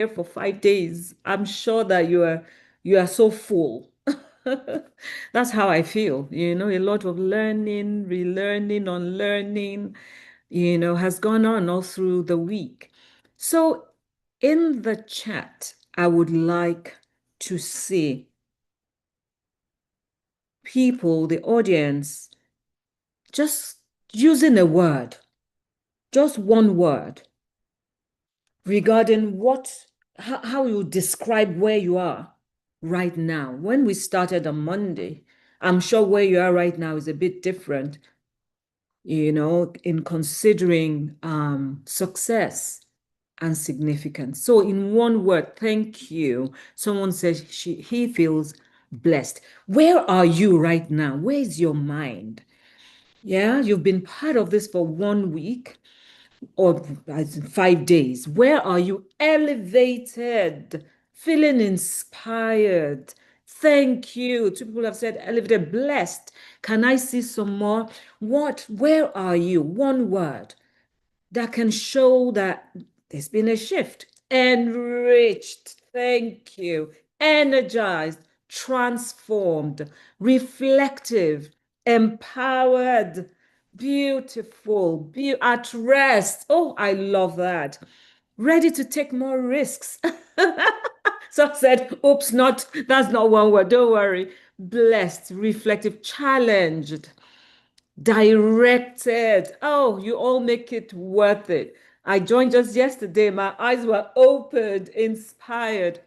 here for 5 days. I'm sure that you are so full. That's how I feel. A lot of learning, relearning, unlearning, has gone on all through the week. So in the chat, I would like to see people, the audience, just using a word, just one word regarding how you describe where you are right now. When we started on Monday, I'm sure where you are right now is a bit different, in considering success and significance. So in one word, thank you. Someone says he feels blessed. Where are you right now? Where is your mind? Yeah, you've been part of this for 1 week or 5 days. Where are you elevated, feeling inspired? Thank you. Two people have said elevated, blessed. Can I see some more? Where are you? One word that can show that there's been a shift. Enriched. Thank you. Energized, transformed, reflective, empowered, beautiful, at rest. Oh, I love that. Ready to take more risks. So I said, oops, that's not one word. Don't worry. Blessed, reflective, challenged, directed. Oh, you all make it worth it. I joined just yesterday. My eyes were opened, inspired.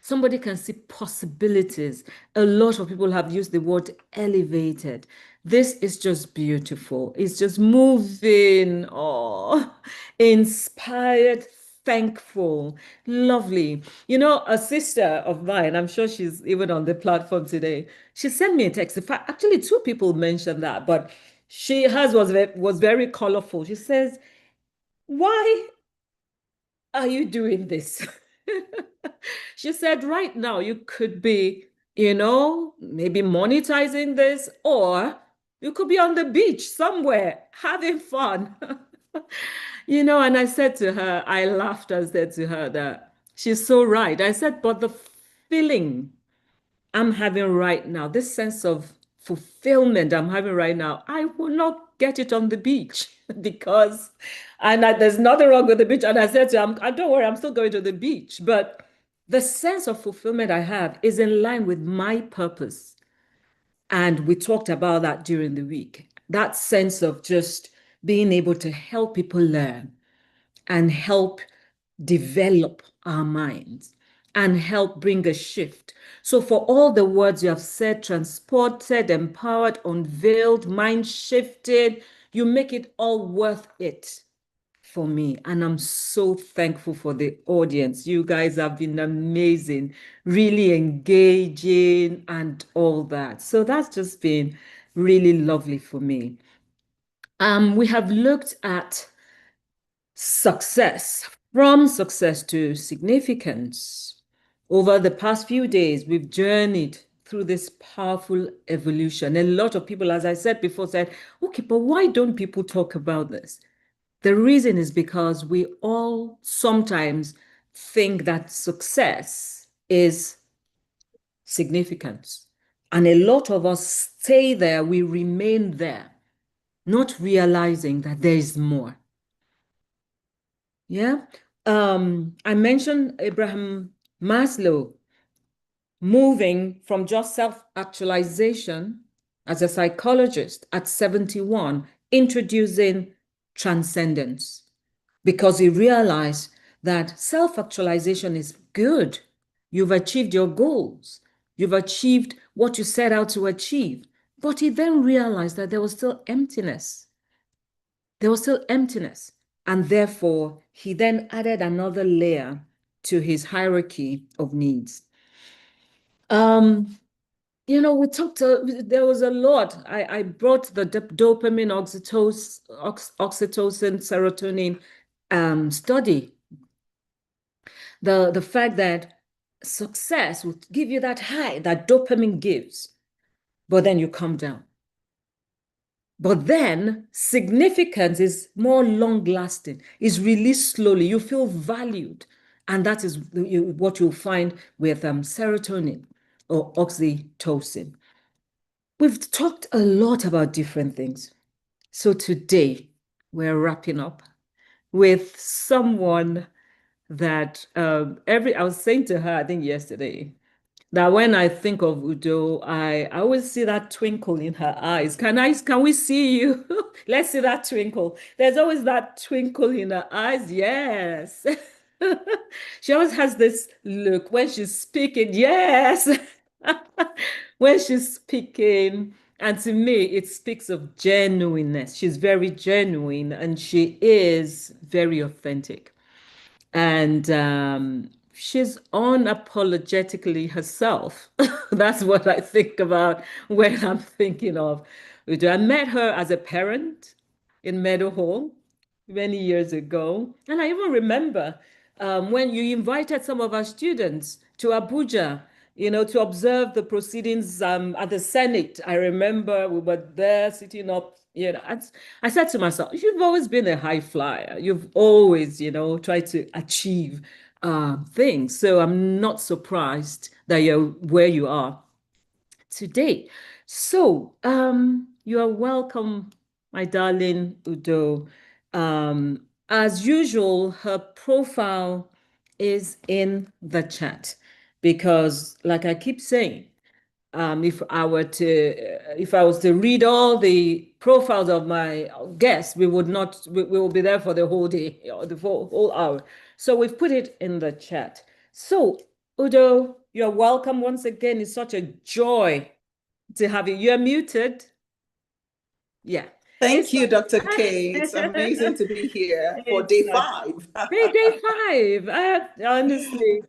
Somebody can see possibilities. A lot of people have used the word elevated. This is just beautiful. It's just moving. Oh, inspired, thankful, lovely. A sister of mine, I'm sure she's even on the platform today. She sent me a text. In fact, actually, two people mentioned that, but hers was very colorful. She says, "Why are you doing this?" She said, right now, you could be, maybe monetizing this, or you could be on the beach somewhere having fun. And I said to her, I laughed and said to her that she's so right. I said, but the feeling I'm having right now, this sense of fulfillment I'm having right now, I will not get it on the beach because, there's nothing wrong with the beach. And I said to him, don't worry, I'm still going to the beach. But the sense of fulfillment I have is in line with my purpose. And we talked about that during the week. That sense of just being able to help people learn and help develop our minds and help bring a shift. So, for all the words you have said, transported, empowered, unveiled, mind shifted, you make it all worth it for me. And I'm so thankful for the audience. You guys have been amazing, really engaging, and all that. So, that's just been really lovely for me. We have looked at success, from success to significance. Over the past few days, we've journeyed through this powerful evolution. A lot of people, as I said before, said, okay, but why don't people talk about this? The reason is because we all sometimes think that success is significance. And a lot of us stay there, we remain there, not realizing that there is more. Yeah. I mentioned Abraham Maslow moving from just self-actualization as a psychologist at 71, introducing transcendence because he realized that self-actualization is good. You've achieved your goals. You've achieved what you set out to achieve. But he then realized that there was still emptiness. There was still emptiness. And therefore, he then added another layer to his hierarchy of needs. We talked, there was a lot. I brought the dopamine, oxytocin, serotonin study. The fact that success will give you that high that dopamine gives, but then you come down. But then significance is more long lasting, is released slowly. You feel valued. And that is what you'll find with serotonin or oxytocin. We've talked a lot about different things. So today we're wrapping up with someone that I was saying to her, I think yesterday, that when I think of Udo, I always see that twinkle in her eyes. Can we see you? Let's see that twinkle. There's always that twinkle in her eyes. Yes. She always has this look when she's speaking. Yes. When she's speaking. And to me, it speaks of genuineness. She's very genuine and she is very authentic. And she's unapologetically herself. That's what I think about when I'm thinking of Udo. I met her as a parent in Meadow many years ago. And I even remember when you invited some of our students to Abuja, to observe the proceedings at the Senate. I remember we were there sitting up. I said to myself, you've always been a high flyer. You've always, tried to achieve things. So I'm not surprised that you're where you are today. So, you are welcome, my darling Udo. As usual, her profile is in the chat because, like I keep saying, if I was to read all the profiles of my guests, we would not, we will be there for the whole day, or the whole hour. So we've put it in the chat. So, Udo, you're welcome once again. It's such a joy to have you. You're muted. Yeah. Thank you, Dr. K. It's amazing to be here for day 5. Day 5. Honestly.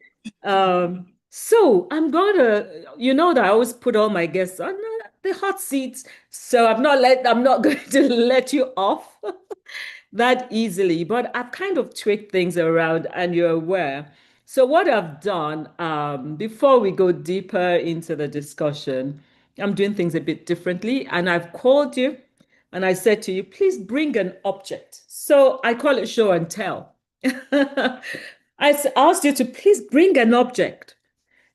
So I'm gonna, that I always put all my guests on the hot seats. So I'm not going to let you off that easily, but I've kind of tweaked things around and you're aware. So what I've done, before we go deeper into the discussion, I'm doing things a bit differently. And I've called you and I said to you, please bring an object. So I call it show and tell. I asked you to please bring an object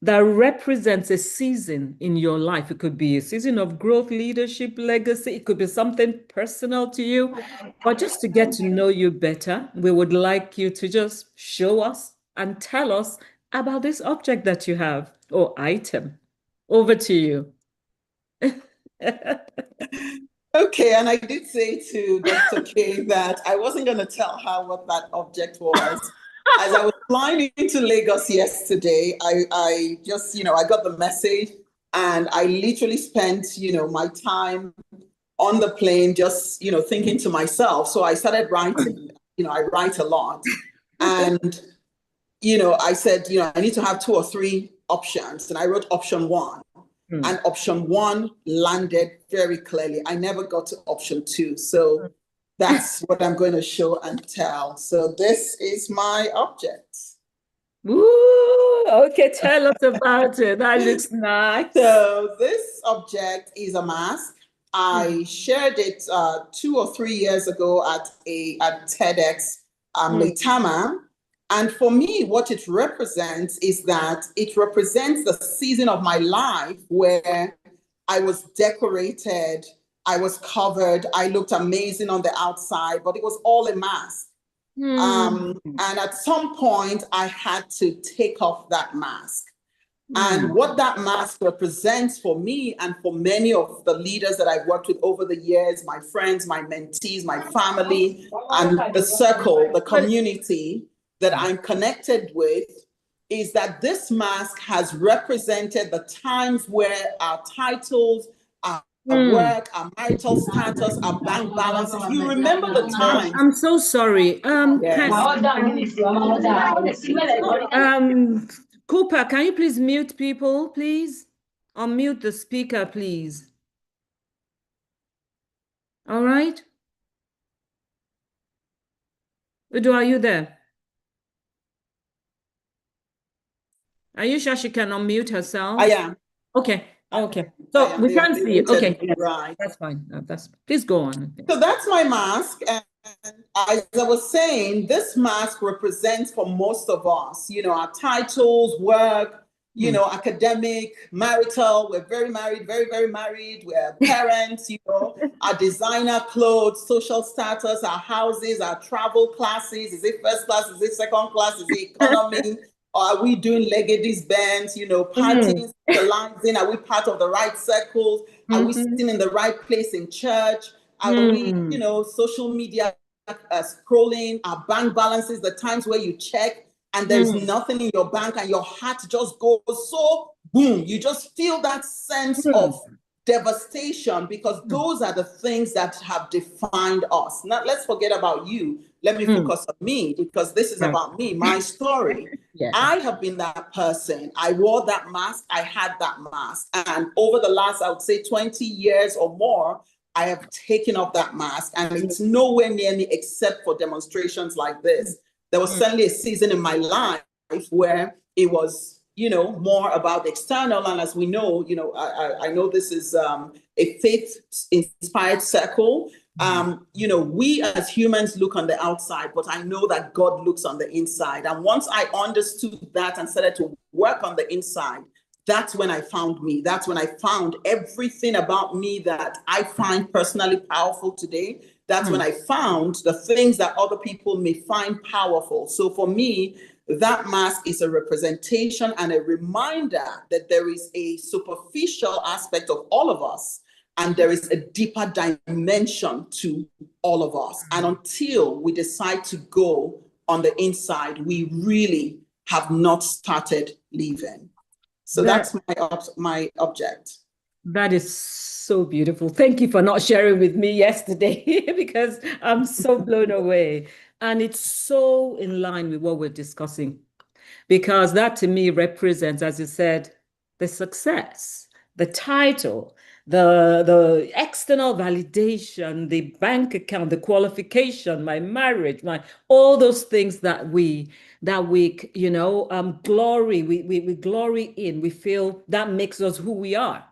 that represents a season in your life. It could be a season of growth, leadership, legacy. It could be something personal to you. But just to get to know you better, we would like you to just show us and tell us about this object that you have or item. Over to you. Okay, and I did say to Dr. K that I wasn't going to tell her what that object was. As I was flying into Lagos yesterday, I just, I got the message and I literally spent, my time on the plane just, thinking to myself. So I started writing, I write a lot. And, I said, I need to have 2 or 3 options. And I wrote option 1. And option 1 landed very clearly. I never got to option 2. So that's what I'm going to show and tell. So this is my object. Ooh, okay, tell us about it. That looks nice. So this object is a mask. I shared it 2 or 3 years ago at TEDx Letama. And for me, what it represents is that it represents the season of my life where I was decorated, I was covered, I looked amazing on the outside, but it was all a mask. And at some point, I had to take off that mask. And what that mask represents for me and for many of the leaders that I've worked with over the years, my friends, my mentees, my family, and the circle, the community that I'm connected with, is that this mask has represented the times where our titles, our work, our marital status, our bank balances. You remember the times. I'm so sorry. Cooper, can you please mute people, please? Unmute the speaker, please. All right. Udo, are you there? Are you sure she can unmute herself? I am. Okay. Okay. So we can't see it. Okay. Right. That's fine. Please go on. So that's my mask. As I was saying, this mask represents for most of us, our titles, work, academic, marital. We're very married, very, very married. We're parents, our designer clothes, social status, our houses, our travel classes. Is it first class? Is it second class? Is it economy? Or are we doing legacies bands, parties, socializing? Are we part of the right circles? Are we sitting in the right place in church? Are we, social media scrolling, our bank balances, the times where you check and there's nothing in your bank and your heart just goes so boom, you just feel that sense of devastation, because those are the things that have defined us. Now, let's forget about you. Let me focus on me, because this is about me, my story. Yeah. I have been that person. I wore that mask. I had that mask. And over the last, I would say 20 years or more, I have taken off that mask, and it's nowhere near me except for demonstrations like this. There was certainly a season in my life where it was, more about the external. And as we know, I know this is a faith-inspired circle. We as humans look on the outside, but I know that God looks on the inside. And once I understood that and started to work on the inside, that's when I found me. That's when I found everything about me that I find personally powerful today. That's when I found the things that other people may find powerful. So for me, that mask is a representation and a reminder that there is a superficial aspect of all of us, and there is a deeper dimension to all of us. And until we decide to go on the inside, we really have not started living. So that's my object. That is so beautiful. Thank you for not sharing with me yesterday because I'm so blown away. And it's so in line with what we're discussing, because that to me represents, as you said, the success, the title, the external validation, the bank account, the qualification, my marriage, my all those things that we glory, we glory in, we feel that makes us who we are.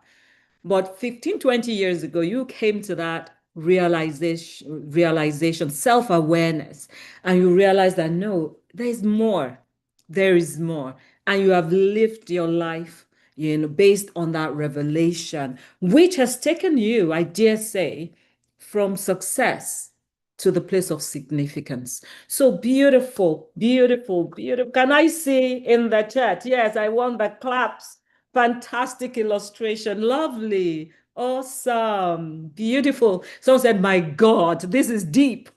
But 15, 20 years ago, you came to that realization, self-awareness, and you realize that no, there's more. There is more. And you have lived your life, based on that revelation, which has taken you, I dare say, from success to the place of significance. So beautiful, beautiful, beautiful. Can I see in the chat? Yes, I want the claps. Fantastic illustration. Lovely. Awesome. Beautiful. Someone said, my God, this is deep.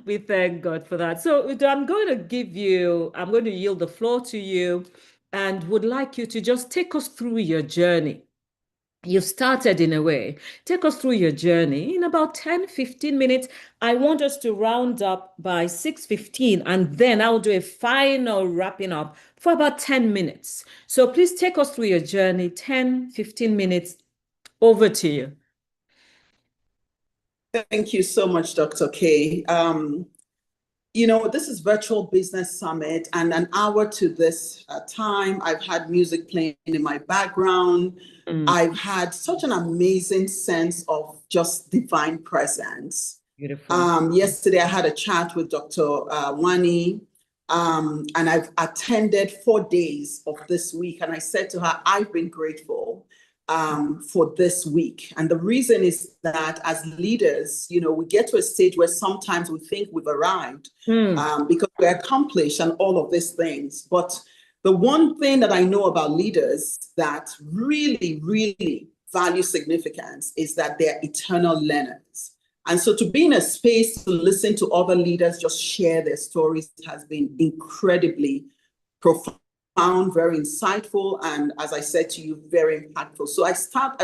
We thank God for that. So I'm going to yield the floor to you and would like you to just take us through your journey. You started in a way. Take us through your journey in about 10, 15 minutes. I want us to round up by 6:15, and then I'll do a final wrapping up for about 10 minutes. So please take us through your journey, 10, 15 minutes. Over to you. Thank you so much, Dr. K. This is Virtual Business Summit, and an hour to this time, I've had music playing in my background. I've had such an amazing sense of just divine presence. Beautiful. Yesterday, I had a chat with Dr. Nwani, and I've attended 4 days of this week. And I said to her, I've been grateful for this week. And the reason is that as leaders, we get to a stage where sometimes we think we've arrived because we're accomplished and all of these things. But the one thing that I know about leaders that really, really value significance is that they're eternal learners. And so to be in a space to listen to other leaders just share their stories has been incredibly profound, very insightful, and as I said to you, very impactful. So I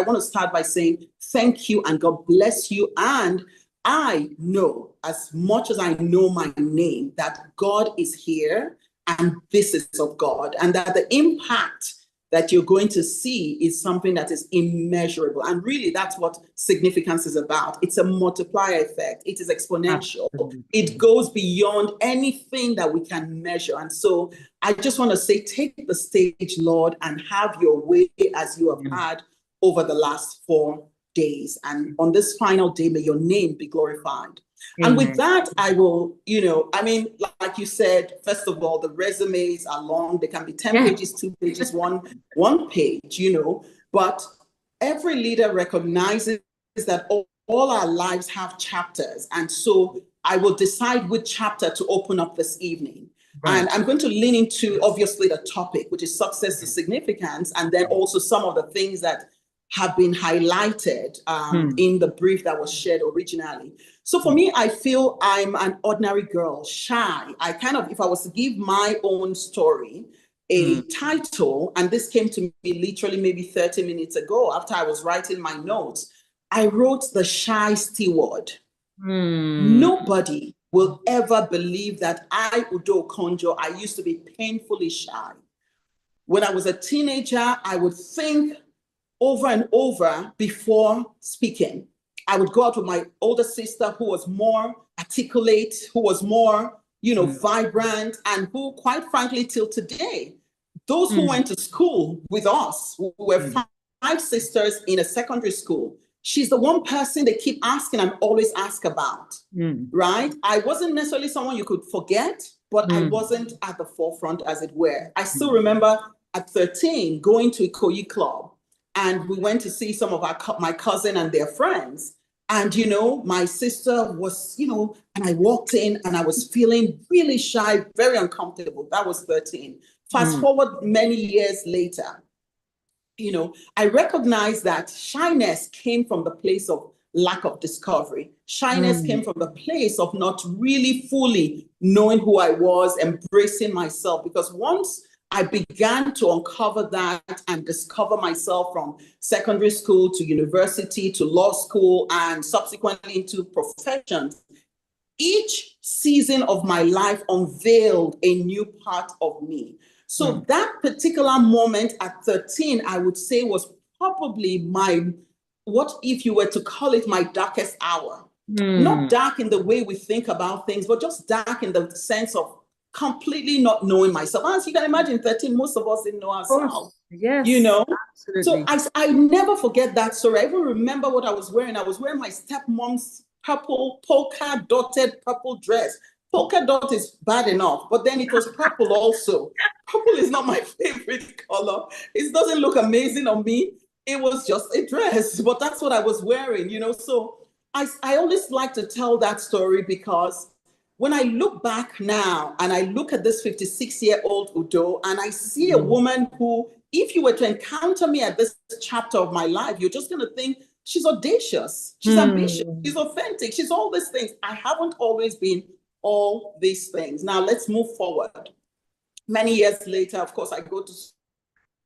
want to start by saying thank you and God bless you. And I know, as much as I know my name, that God is here and this is of God, and that the impact that you're going to see is something that is immeasurable. And really, that's what significance is about. It's a multiplier effect. It is exponential. Absolutely. It goes beyond anything that we can measure. And so I just want to say, take the stage, Lord, and have your way as you have had over the last 4 days. And on this final day, may your name be glorified. Amen. And with that, I will, I mean, like you said, first of all, the resumes are long. They can be 10 pages, 2 pages, one page, but every leader recognizes that all our lives have chapters. And so I will decide which chapter to open up this evening. Right. And I'm going to lean into, obviously, the topic, which is success to significance, and then also some of the things that have been highlighted in the brief that was shared originally. So for me, I feel I'm an ordinary girl, shy. I kind of, if I was to give my own story a title, and this came to me literally maybe 30 minutes ago after I was writing my notes, I wrote the shy steward. Nobody will ever believe that I, Udo Konjo, I used to be painfully shy. When I was a teenager, I would think over and over before speaking. I would go out with my older sister who was more articulate, who was more, vibrant, and who, quite frankly, till today, those who went to school with us, who were five sisters in a secondary school, she's the one person they keep asking and always ask about, right? I wasn't necessarily someone you could forget, but I wasn't at the forefront, as it were. I still remember at 13 going to Ikoyi Club, and we went to see some of my cousin and their friends. And, my sister was, and I walked in and I was feeling really shy, very uncomfortable. That was 13. Fast forward many years later, I recognized that shyness came from the place of lack of discovery. Shyness came from the place of not really fully knowing who I was, embracing myself. Because once I began to uncover that and discover myself from secondary school to university to law school and subsequently into professions, each season of my life unveiled a new part of me. So that particular moment at 13, I would say, was probably what if you were to call it my darkest hour? Not dark in the way we think about things, but just dark in the sense of completely not knowing myself. As you can imagine, 13, most of us didn't know ourselves. Yes, absolutely. So I never forget that story. I even remember what I was wearing. I was wearing my stepmom's purple, polka dotted purple dress. Polka dot is bad enough, but then it was purple also. Purple is not my favorite color. It doesn't look amazing on me. It was just a dress, but that's what I was wearing, So I always like to tell that story because when I look back now and I look at this 56-year-old Udo and I see a woman who, if you were to encounter me at this chapter of my life, you're just going to think she's audacious, she's ambitious, she's authentic, she's all these things. I haven't always been all these things. Now let's move forward. Many years later, of course, I go to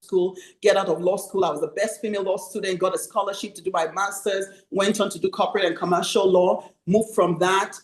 school, get out of law school. I was the best female law student, got a scholarship to do my master's, went on to do corporate and commercial law, moved from that,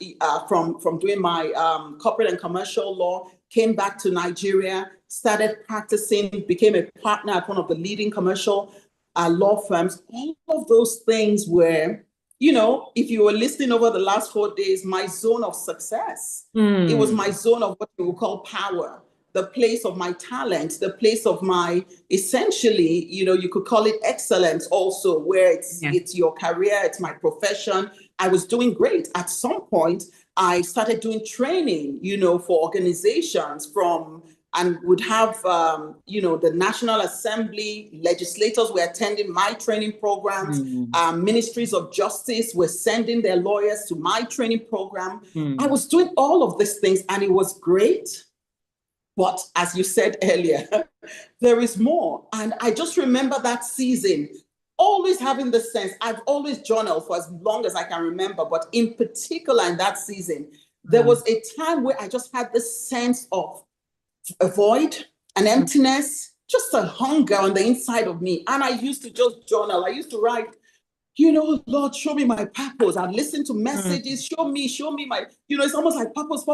from doing my corporate and commercial law, came back to Nigeria, started practicing, became a partner at one of the leading commercial law firms. All of those things were, if you were listening over the last 4 days, my zone of success. It was my zone of what we would call power, the place of my talent, the place of my, essentially, you could call it excellence also, where it's your career, it's my profession. I was doing great. At some point, I started doing training, for organizations and would have, the National Assembly legislators were attending my training programs. Ministries of Justice were sending their lawyers to my training program. I was doing all of these things and it was great. But as you said earlier, there is more. And I just remember that season, always having the sense, I've always journaled for as long as I can remember, but in particular in that season, there was a time where I just had this sense of a void, an emptiness, just a hunger on the inside of me. And I used to just journal. I used to write, Lord, show me my purpose. I'd listen to messages, show me my, it's almost like purpose.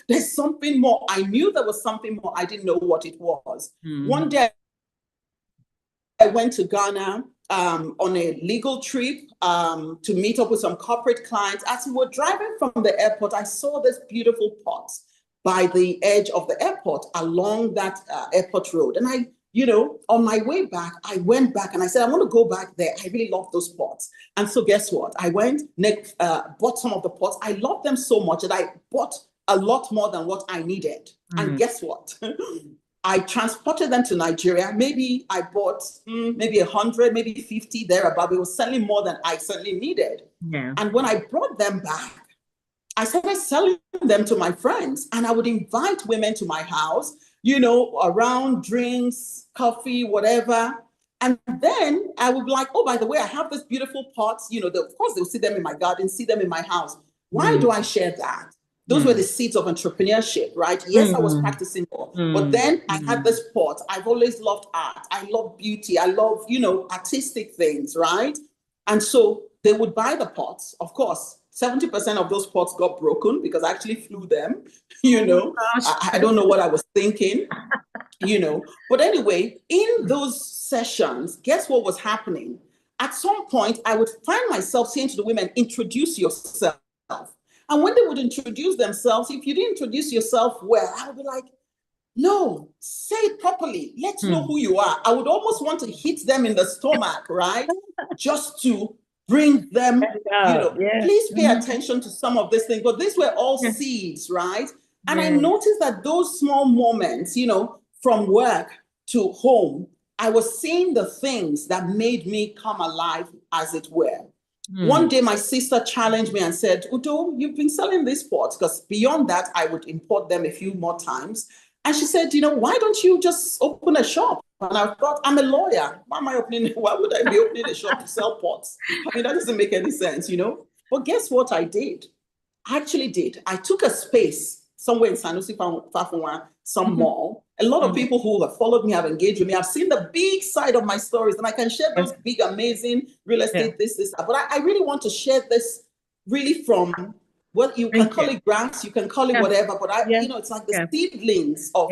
There's something more. I knew there was something more. I didn't know what it was. One day I went to Ghana on a legal trip to meet up with some corporate clients. As we were driving from the airport, I saw this beautiful pot by the edge of the airport along that airport road. And I on my way back, I went back and I said, I want to go back there. I really love those pots. And so guess what? I went, bought some of the pots. I love them so much that I bought a lot more than what I needed. And guess what? I transported them to Nigeria. Maybe I bought maybe 100, maybe 50 thereabout. It was selling more than I certainly needed. Yeah. And when I brought them back, I started selling them to my friends, and I would invite women to my house, around drinks, coffee, whatever. And then I would be like, oh, by the way, I have this beautiful pots. Of course, they'll see them in my garden, see them in my house. Why do I share that? Those were the seeds of entrepreneurship, right? Yes, I was practicing more, but then I had this pot. I've always loved art. I love beauty. I love, artistic things, right? And so they would buy the pots. Of course, 70% of those pots got broken because I actually flew them. I don't know what I was thinking, But anyway, in those sessions, guess what was happening? At some point, I would find myself saying to the women, introduce yourself. And when they would introduce themselves, if you didn't introduce yourself well, I would be like, no, say it properly. Let's know who you are. I would almost want to hit them in the stomach, right? Just to bring them, please pay attention to some of these things. But these were all seeds, right? And I noticed that those small moments, from work to home, I was seeing the things that made me come alive, as it were. One day, my sister challenged me and said, Udo, you've been selling these pots, because beyond that, I would import them a few more times. And she said, why don't you just open a shop? And I thought, I'm a lawyer. Why would I be opening a shop to sell pots? I mean, that doesn't make any sense, But guess what I did? I actually did. I took a space somewhere in Sanusi, Fafunwa, some mall. A lot of people who have followed me, have engaged with me, have seen the big side of my stories, and I can share those big, amazing real estate, this. But I really want to share this really from, well, you can call it grass, you can call it whatever, but it's like the seedlings of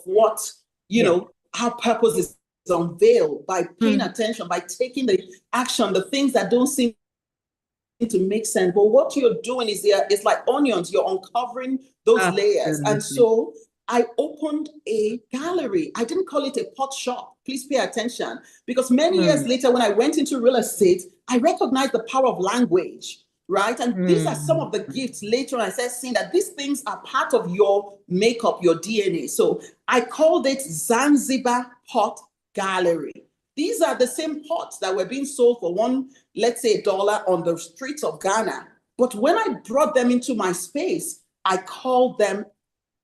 what, how purpose is unveiled by paying attention, by taking the action, the things that don't seem to make sense. But what you're doing is it's like onions, you're uncovering those layers. And so I opened a gallery. I didn't call it a pot shop. Please pay attention. Because many years later, when I went into real estate, I recognized the power of language, right? And these are some of the gifts later on. I started seeing that these things are part of your makeup, your DNA. So I called it Zanzibar Pot Gallery. These are the same pots that were being sold for let's say $1 on the streets of Ghana. But when I brought them into my space, I called them,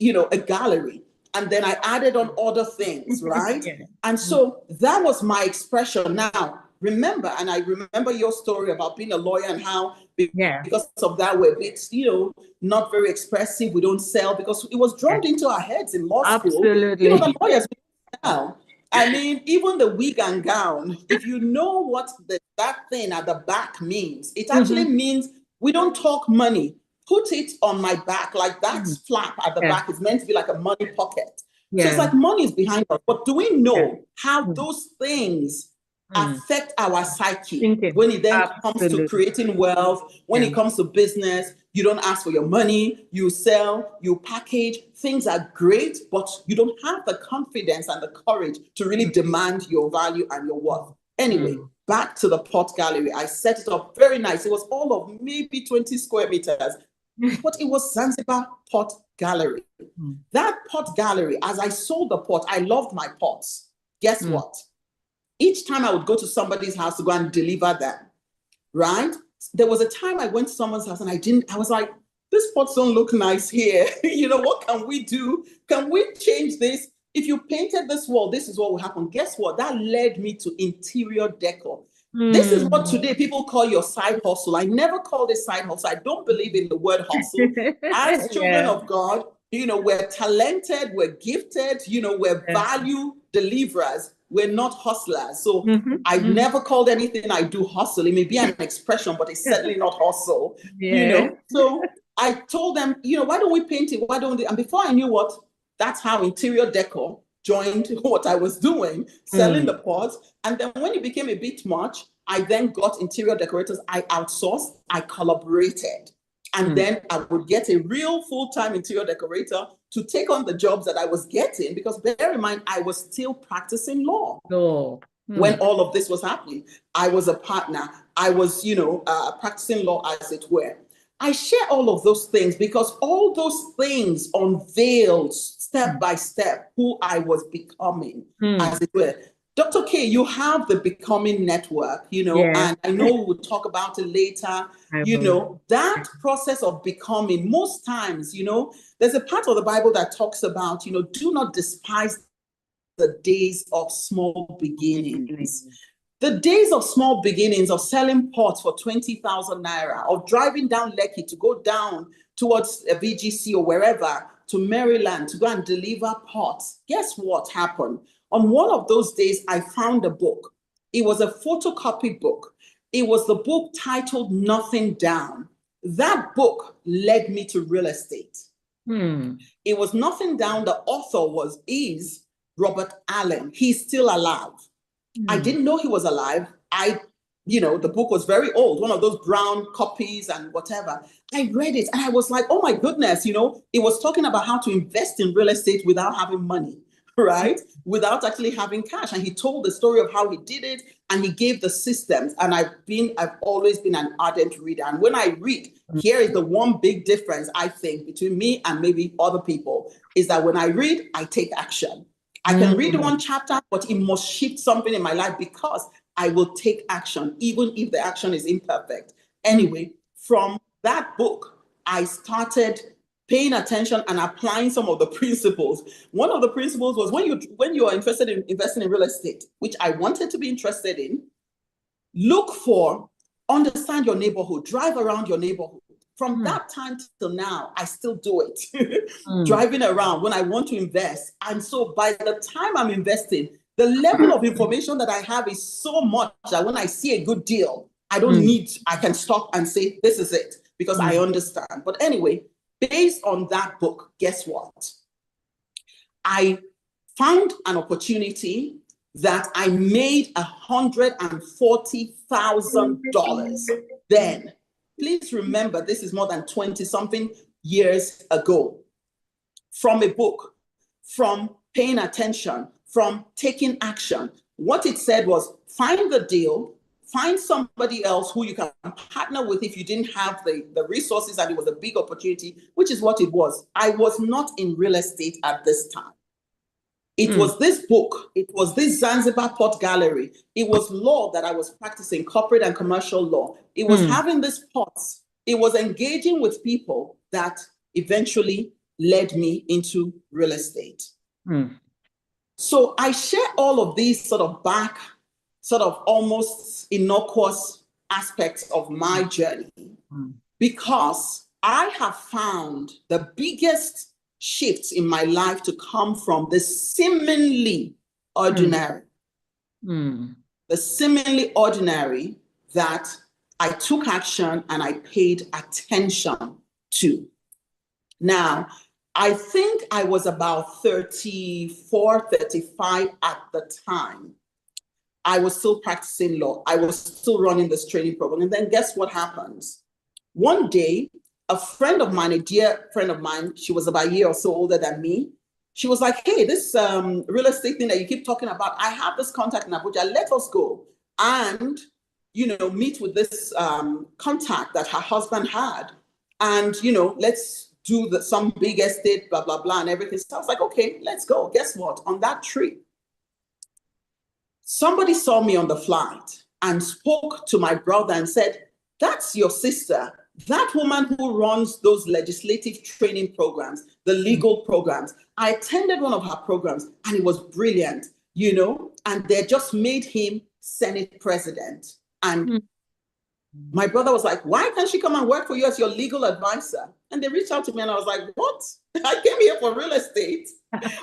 a gallery. And then I added on other things, right? And so that was my expression. Now, remember, and I remember your story about being a lawyer and how because of that we're a bit, not very expressive. We don't sell because it was drummed into our heads in law school. Absolutely. The lawyers now. I mean, even the wig and gown, if you know what that thing at the back means, it actually means we don't talk money. Put it on my back, like that flap at the back is meant to be like a money pocket. So it's like money is behind us. But do we know how those things affect our psyche when it then comes to creating wealth, when it comes to business? You don't ask for your money, you sell, you package. Things are great, but you don't have the confidence and the courage to really demand your value and your worth. Anyway, back to the pot gallery. I set it up very nice. It was all of maybe 20 square meters, but it was Zanzibar Pot Gallery. That pot gallery, as I sold the pot, I loved my pots. Guess what? Each time I would go to somebody's house to go and deliver them, right? There was a time I went to someone's house and I was like, these pots don't look nice here. What can we do? Can we change this? If you painted this wall, this is what will happen. Guess what? That led me to interior decor. This is what today people call your side hustle. I never called it side hustle. I don't believe in the word hustle. As children of God, we're talented, we're gifted, we're value deliverers. We're not hustlers. So I've never called anything I do hustle. It may be an expression, but it's certainly not hustle. So I told them, why don't we paint it? Why don't they? And before I knew what, that's how interior decor joined what I was doing, selling the pots. And then when it became a bit much, I then got interior decorators. I outsourced, I collaborated. And then I would get a real full-time interior decorator to take on the jobs that I was getting, because bear in mind, I was still practicing law. No. When all of this was happening. I was a partner. I was, practicing law, as it were. I share all of those things because all those things unveiled step by step who I was becoming, as it were. Dr. K, you have the Becoming Network, Yeah. and I know we'll talk about it later. That process of becoming, most times, there's a part of the Bible that talks about, do not despise the days of small beginnings. The days of small beginnings, of selling pots for 20,000 naira, of driving down Lekki to go down towards a VGC or wherever to Maryland to go and deliver pots. Guess what happened? On one of those days, I found a book. It was a photocopy book. It was the book titled Nothing Down. That book led me to real estate. It was Nothing Down. The author is Robert Allen. He's still alive. I didn't know he was alive. The book was very old, one of those brown copies and whatever. I read it and I was like, oh my goodness, it was talking about how to invest in real estate without having money, right? Without actually having cash. And he told the story of how he did it and he gave the systems. And I've always been an ardent reader. And when I read, here is the one big difference, I think, between me and maybe other people, is that when I read, I take action. I can read one chapter, but it must shift something in my life because I will take action, even if the action is imperfect. Anyway, from that book, I started paying attention and applying some of the principles. One of the principles was when you are interested in investing in real estate, which I wanted to be interested in, understand your neighborhood, drive around your neighborhood. From that time till now, I still do it. Driving around when I want to invest. And so by the time I'm investing, the level of information that I have is so much that when I see a good deal, I can stop and say, this is it, because I understand. But anyway, based on that book, guess what? I found an opportunity that I made $140,000 then. Please remember, this is more than 20-something years ago. From a book, from paying attention, from taking action. What it said was, find the deal, find somebody else who you can partner with if you didn't have the resources and it was a big opportunity, which is what it was. I was not in real estate at this time. It was this book. It was this Zanzibar Pot Gallery. It was law that I was practicing, corporate and commercial law. It was having these pots. It was engaging with people that eventually led me into real estate. So I share all of these sort of almost innocuous aspects of my journey because I have found the biggest shifts in my life to come from the seemingly ordinary. The seemingly ordinary that I took action and I paid attention to. Now, I think I was about 34, 35 at the time. I was still practicing law. I was still running this training program. And then guess what happens? One day, a friend of mine, a dear friend of mine, she was about a year or so older than me. She was like, hey, this real estate thing that you keep talking about, I have this contact in Abuja. Let us go and, meet with this contact that her husband had. And, let's do some big estate, blah, blah, blah, and everything. So I was like, okay, let's go. Guess what? On that trip, somebody saw me on the flight and spoke to my brother and said, that's your sister. That woman who runs those legislative training programs, the legal programs. I attended one of her programs and it was brilliant, and they just made him Senate president. And my brother was like, why can't she come and work for you as your legal advisor? And they reached out to me and I was like, what? I came here for real estate.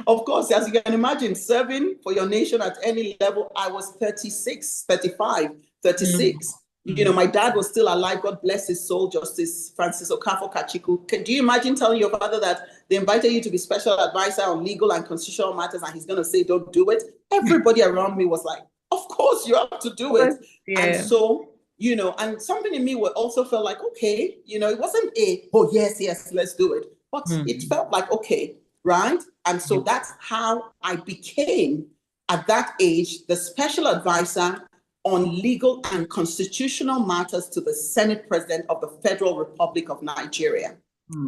Of course, as you can imagine, serving for your nation at any level, I was 36, 35, 36. My dad was still alive. God bless his soul, Justice Francis Okafo Kachiku. Do you imagine telling your father that they invited you to be special advisor on legal and constitutional matters and he's going to say, don't do it? Everybody around me was like, of course you have to do it. Yeah. And so, and something in me also felt like, okay, it wasn't oh, yes, let's do it. But it felt like, okay, right? And so that's how I became, at that age, the special advisor on legal and constitutional matters to the Senate President of the Federal Republic of Nigeria.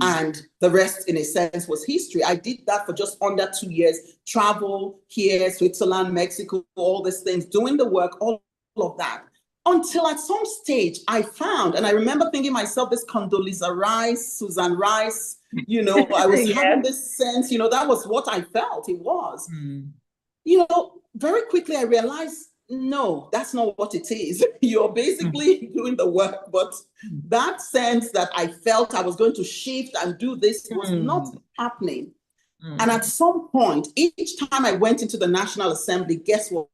And the rest, in a sense, was history. I did that for just under 2 years, travel here, Switzerland, Mexico, all these things, doing the work, all of that. Until at some stage I found, and I remember thinking myself, this Condoleezza Rice, Susan Rice, you know, I was having this sense, you know, that was what I felt it was. You know, very quickly I realized, no, that's not what it is. You're basically doing the work, but that sense that I felt I was going to shift and do this was not happening. And at some point, each time I went into the National Assembly, guess what?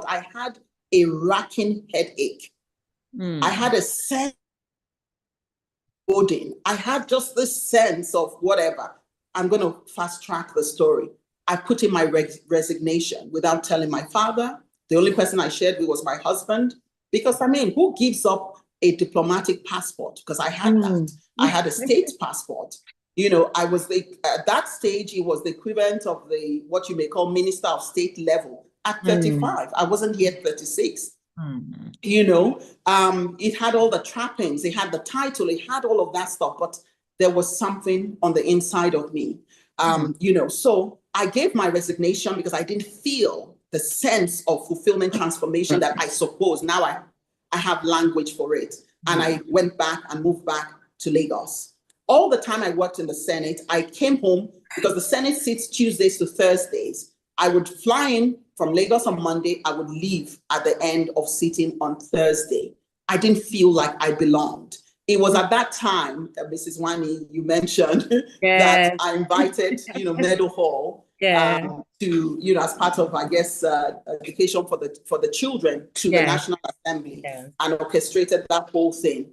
I had a racking headache. I had a sense of loading. I had just this sense of whatever. I'm going to fast track the story. I put in my resignation without telling my father. The only person I shared with was my husband, because I mean, who gives up a diplomatic passport? Because I had that. I had a state passport. You know, I was at that stage, it was the equivalent of the what you may call Minister of State level at 35. I wasn't yet 36. You know, it had all the trappings, it had the title, it had all of that stuff, but there was something on the inside of me. You know, so I gave my resignation because I didn't feel the sense of fulfillment transformation that I suppose now I have language for it. And I went back and moved back to Lagos. All the time I worked in the Senate, I came home because the Senate sits Tuesdays to Thursdays. I would fly in from Lagos on Monday. I would leave at the end of sitting on Thursday. I didn't feel like I belonged. It was at that time that Mrs. Nwani, you mentioned, that I invited, you know, Meadow Hall to, you know, as part of, I guess, education for the children to the National Assembly and orchestrated that whole thing.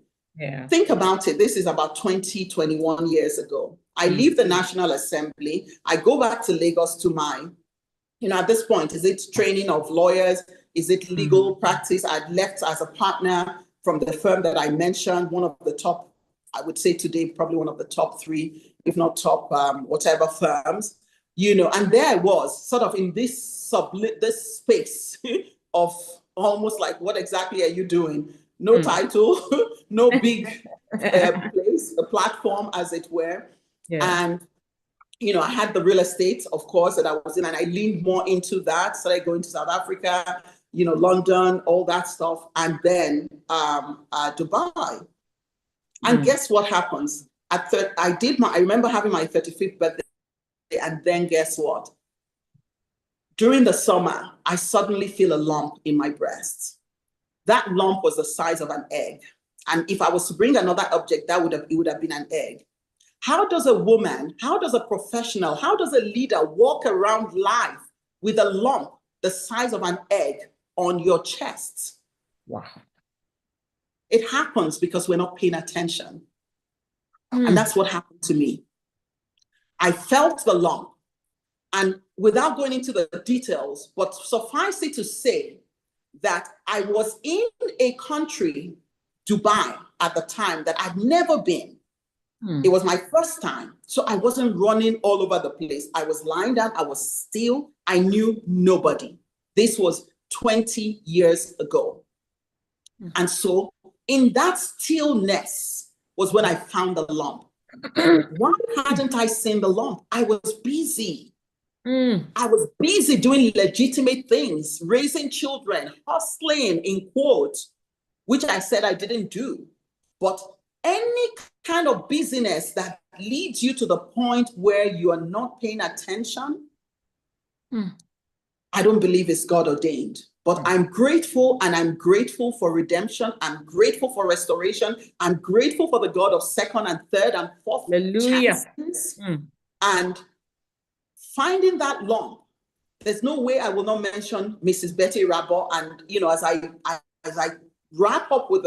Think about it. This is about 21 years ago. I leave the National Assembly. I go back to Lagos to my, you know, at this point, is it training of lawyers? Is it legal practice? I'd left as a partner from the firm that I mentioned, one of the top, I would say today, probably one of the top 3, if not top whatever firms, you know, and there I was sort of in this space of almost like, what exactly are you doing? No title, no big place, a platform as it were. And, you know, I had the real estate, of course, that I was in, and I leaned more into that, started going to South Africa, you know, London, all that stuff, and then Dubai. And guess what happens? I remember having my 35th birthday, and then guess what? During the summer, I suddenly feel a lump in my breast. That lump was the size of an egg. And if I was to bring another object, it would have been an egg. How does a woman, how does a professional, how does a leader walk around life with a lump the size of an egg on your chest? Wow. It happens because we're not paying attention. And that's what happened to me. I felt the lump. And without going into the details, but suffice it to say that I was in a country, Dubai, at the time that I'd never been. It was my first time. So I wasn't running all over the place. I was lying down. I was still. I knew nobody. This was 20 years ago. And so in that stillness was when I found the lump. Why hadn't I seen the lump? I was busy. I was busy doing legitimate things, raising children, hustling in quotes, which I said I didn't do. But any kind of busyness that leads you to the point where you are not paying attention, I don't believe it's God ordained. But I'm grateful, and I'm grateful for redemption. I'm grateful for restoration. I'm grateful for the God of second and third and fourth chances. And finding that lump, there's no way I will not mention Mrs. Betty Rabot. And, you know, as I wrap up with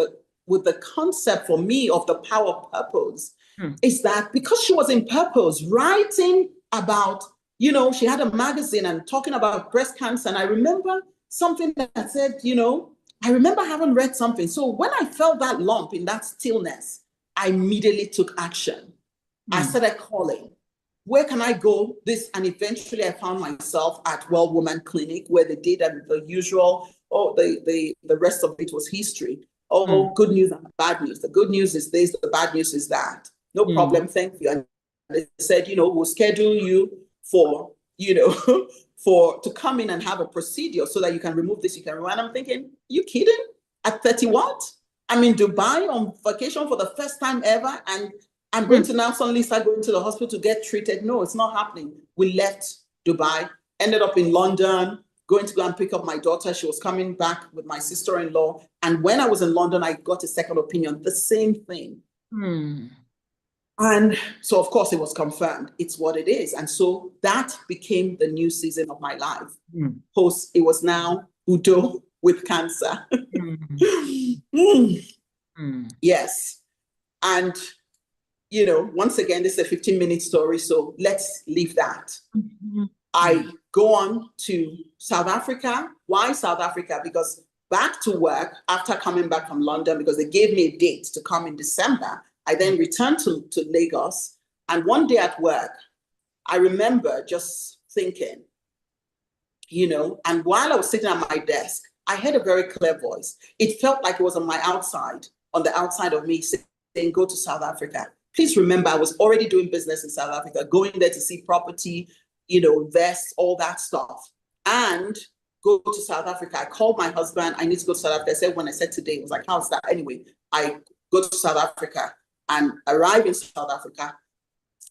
the concept for me of the power of purpose, is that because she was in purpose, writing about, you know, she had a magazine and talking about breast cancer. And I remember something that said, you know, I remember having read something. So when I felt that lump, in that stillness, I immediately took action. I started calling. where can I go? And eventually I found myself at Well Woman Clinic, where they did the usual, the rest of it was history. Good news and bad news. The good news is this, the bad news is that. No problem, thank you. And they said, we'll schedule you for, to come in and have a procedure so that you can remove this, you can remove. And I'm thinking, you kidding? At 30 what? I'm in Dubai on vacation for the first time ever, and I'm going to now suddenly start going to the hospital to get treated. No, it's not happening. We left Dubai, ended up in London, going to go and pick up my daughter. She was coming back with my sister-in-law. And when I was in London, I got a second opinion, the same thing. And so, of course, it was confirmed. It's what it is. And so that became the new season of my life. It was now Udo with cancer. Yes. And, once again, this is a 15-minute story, so let's leave that. I go on to South Africa. Why South Africa? Because back to work after coming back from London, because they gave me a date to come in December. I then returned to Lagos. And one day at work, I remember just thinking, and while I was sitting at my desk, I heard a very clear voice. It felt like it was on the outside of me saying, go to South Africa. Please remember, I was already doing business in South Africa, going there to see property, invest, all that stuff. And go to South Africa. I called my husband, I need to go to South Africa. I said, when I said today, it was like, how's that? Anyway, I go to South Africa and arrive in South Africa,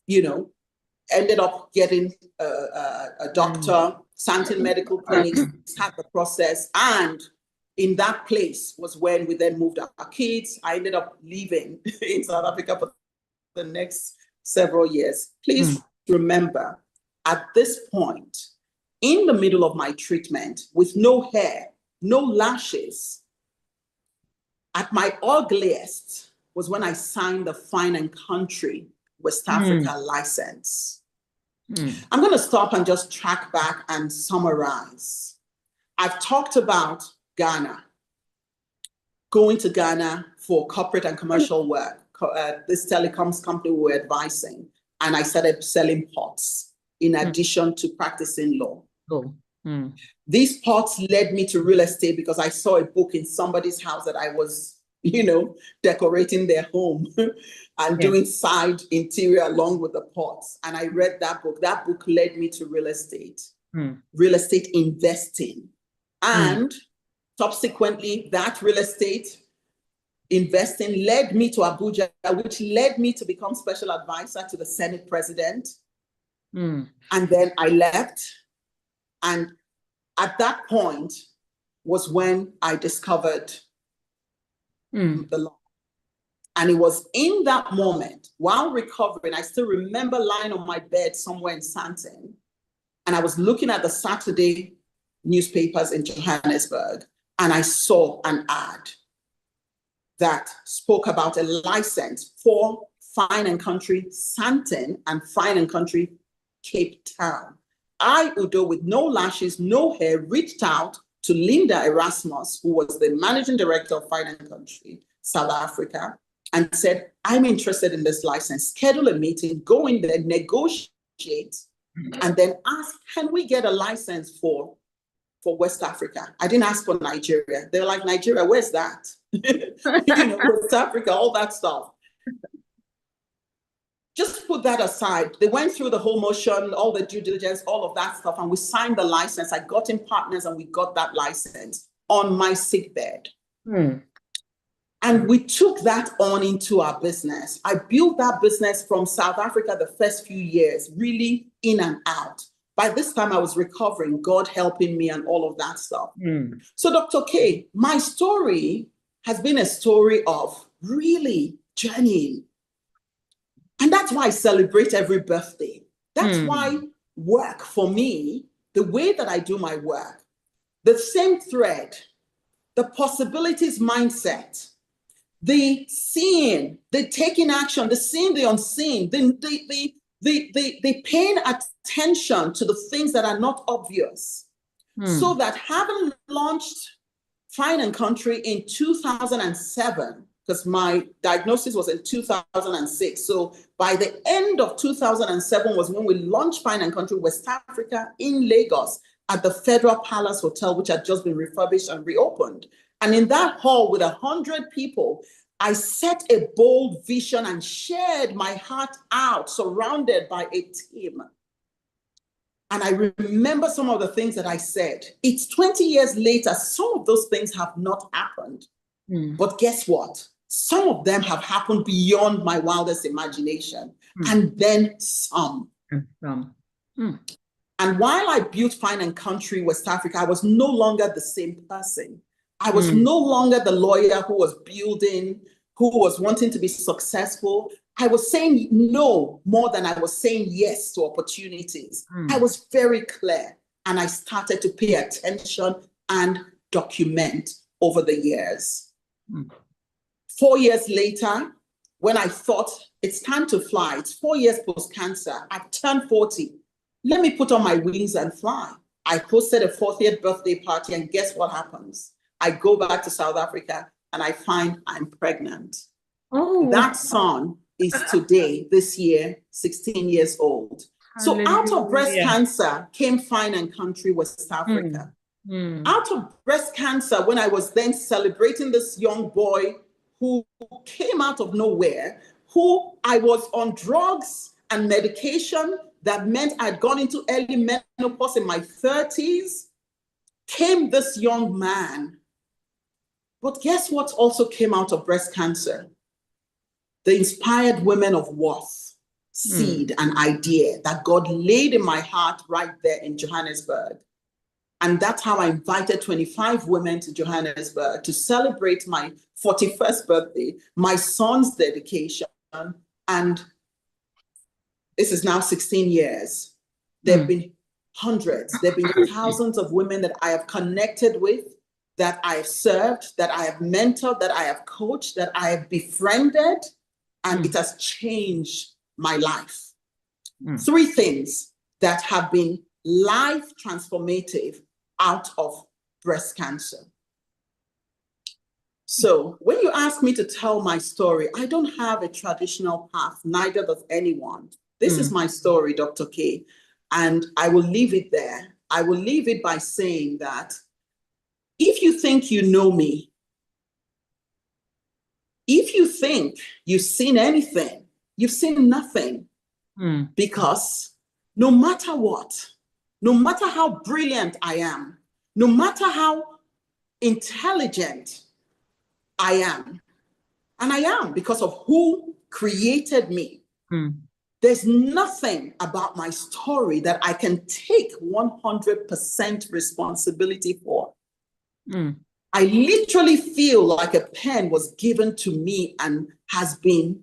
ended up getting a doctor, Santin Medical Clinic, had the process. And in that place was when we then moved our kids. I ended up living in South Africa for the next several years. Please remember, at this point, in the middle of my treatment, with no hair, no lashes, at my ugliest was when I signed the Fine and Country West Africa license. I'm going to stop and just track back and summarize. I've talked about Ghana, going to Ghana for corporate and commercial work. This telecoms company we were advising, and I started selling pots in addition to practicing law. These pots led me to real estate because I saw a book in somebody's house that I was, decorating their home and doing side interior along with the pots. And I read that book. That book led me to real estate investing. And subsequently, that real estate investing led me to Abuja, which led me to become special advisor to the Senate president. And then I left. And at that point was when I discovered the law. And it was in that moment, while recovering, I still remember lying on my bed somewhere in Sandton, and I was looking at the Saturday newspapers in Johannesburg, and I saw an ad that spoke about a license for Fine and Country Sandton and Fine and Country Cape Town. I, Udo, with no lashes, no hair, reached out to Linda Erasmus, who was the managing director of Fine and Country, South Africa, and said, I'm interested in this license. Schedule a meeting, go in there, negotiate, and then ask, can we get a license for West Africa? I didn't ask for Nigeria. They were like, Nigeria, where's that? West Africa, all that stuff. Just put that aside. They went through the whole motion, all the due diligence, all of that stuff, and we signed the license. I got in partners and we got that license on my sickbed. And we took that on into our business. I built that business from South Africa the first few years, really in and out. By this time, I was recovering, God helping me and all of that stuff. So Dr. K, my story has been a story of really journeying. And that's why I celebrate every birthday. That's why work for me, the way that I do my work, the same thread, the possibilities mindset, the seeing, the taking action, the seeing the unseen, the paying attention to the things that are not obvious. So that having launched Fine and Country in 2007, because my diagnosis was in 2006. So by the end of 2007 was when we launched Fine and Country West Africa in Lagos at the Federal Palace Hotel, which had just been refurbished and reopened. And in that hall with 100 people, I set a bold vision and shared my heart out, surrounded by a team. And I remember some of the things that I said. It's 20 years later, some of those things have not happened. But guess what? Some of them have happened beyond my wildest imagination. And then some. And while I built Fine and Country West Africa, I was no longer the same person. I was no longer the lawyer who was building, who was wanting to be successful. I was saying no more than I was saying yes to opportunities. I was very clear, and I started to pay attention and document over the years. 4 years later, when I thought it's time to fly, it's 4 years post-cancer, I've turned 40. Let me put on my wings and fly. I hosted a 40th birthday party, and guess what happens? I go back to South Africa and I find I'm pregnant. Oh, that son is today, this year, 16 years old. So out of breast cancer came Fine and Country West Africa. Out of breast cancer, when I was then celebrating this young boy who came out of nowhere, who I was on drugs and medication that meant I'd gone into early menopause in my 30s, came this young man. But guess what also came out of breast cancer? The inspired women of worth, seed and idea that God laid in my heart right there in Johannesburg. And that's how I invited 25 women to Johannesburg to celebrate my 41st birthday, my son's dedication. And this is now 16 years. There have been hundreds, there have been thousands of women that I have connected with, that I have served, that I have mentored, that I have coached, that I have befriended, and it has changed my life. 3 things that have been life transformative out of breast cancer. So when you ask me to tell my story, I don't have a traditional path, neither does anyone. This is my story, Dr. K, and I will leave it there. I will leave it by saying that if you think you know me, if you think you've seen anything, you've seen nothing. Because no matter what, no matter how brilliant I am, no matter how intelligent I am, and I am because of who created me, there's nothing about my story that I can take 100% responsibility for. I literally feel like a pen was given to me and has been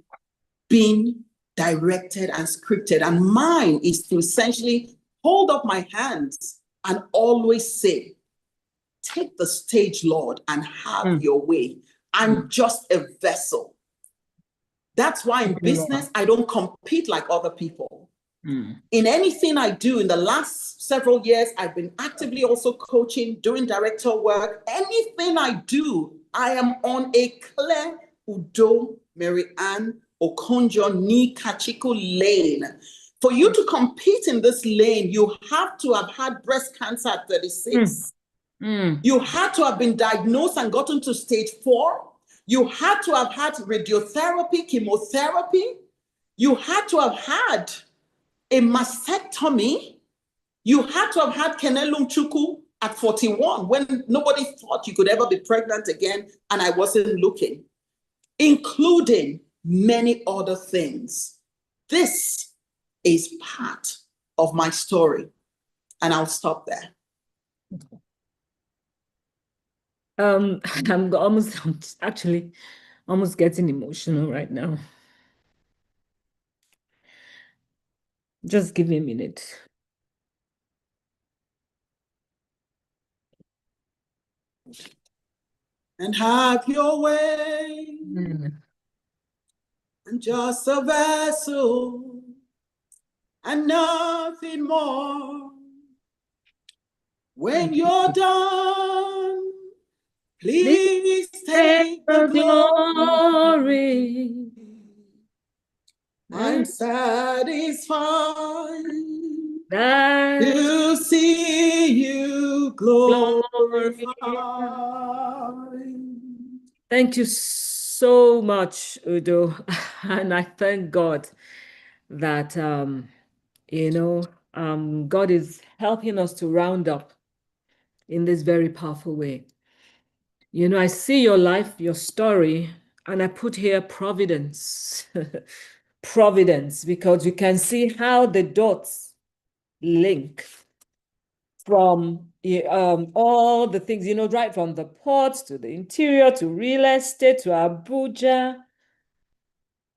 directed and scripted. And mine is to essentially hold up my hands and always say, take the stage, Lord, and have your way. I'm just a vessel. That's why in business, I don't compete like other people. In anything I do, in the last several years, I've been actively also coaching, doing director work. Anything I do, I am on a clear Udo, Mary Ann, Okonjo, Ni Kachiko lane. For you to compete in this lane, you have to have had breast cancer at 36. You had to have been diagnosed and gotten to stage 4. You had to have had radiotherapy, chemotherapy. You had to have had a mastectomy. You had to have had Kenelum Chuku at 41 when nobody thought you could ever be pregnant again, and I wasn't looking, including many other things. This is part of my story, and I'll stop there. I'm actually almost getting emotional right now. Just give me a minute. And have your way. I'm just a vessel and nothing more. When you're done, please take the the glory. glory. I'm And satisfied that to see you glory. glorified. Thank you so much, Udo. And I thank God that you know, God is helping us to round up in this very powerful way. You know, I see your life, your story, and I put here providence. Providence, because you can see how the dots link from all the things, you know, right from the ports to the interior to real estate to Abuja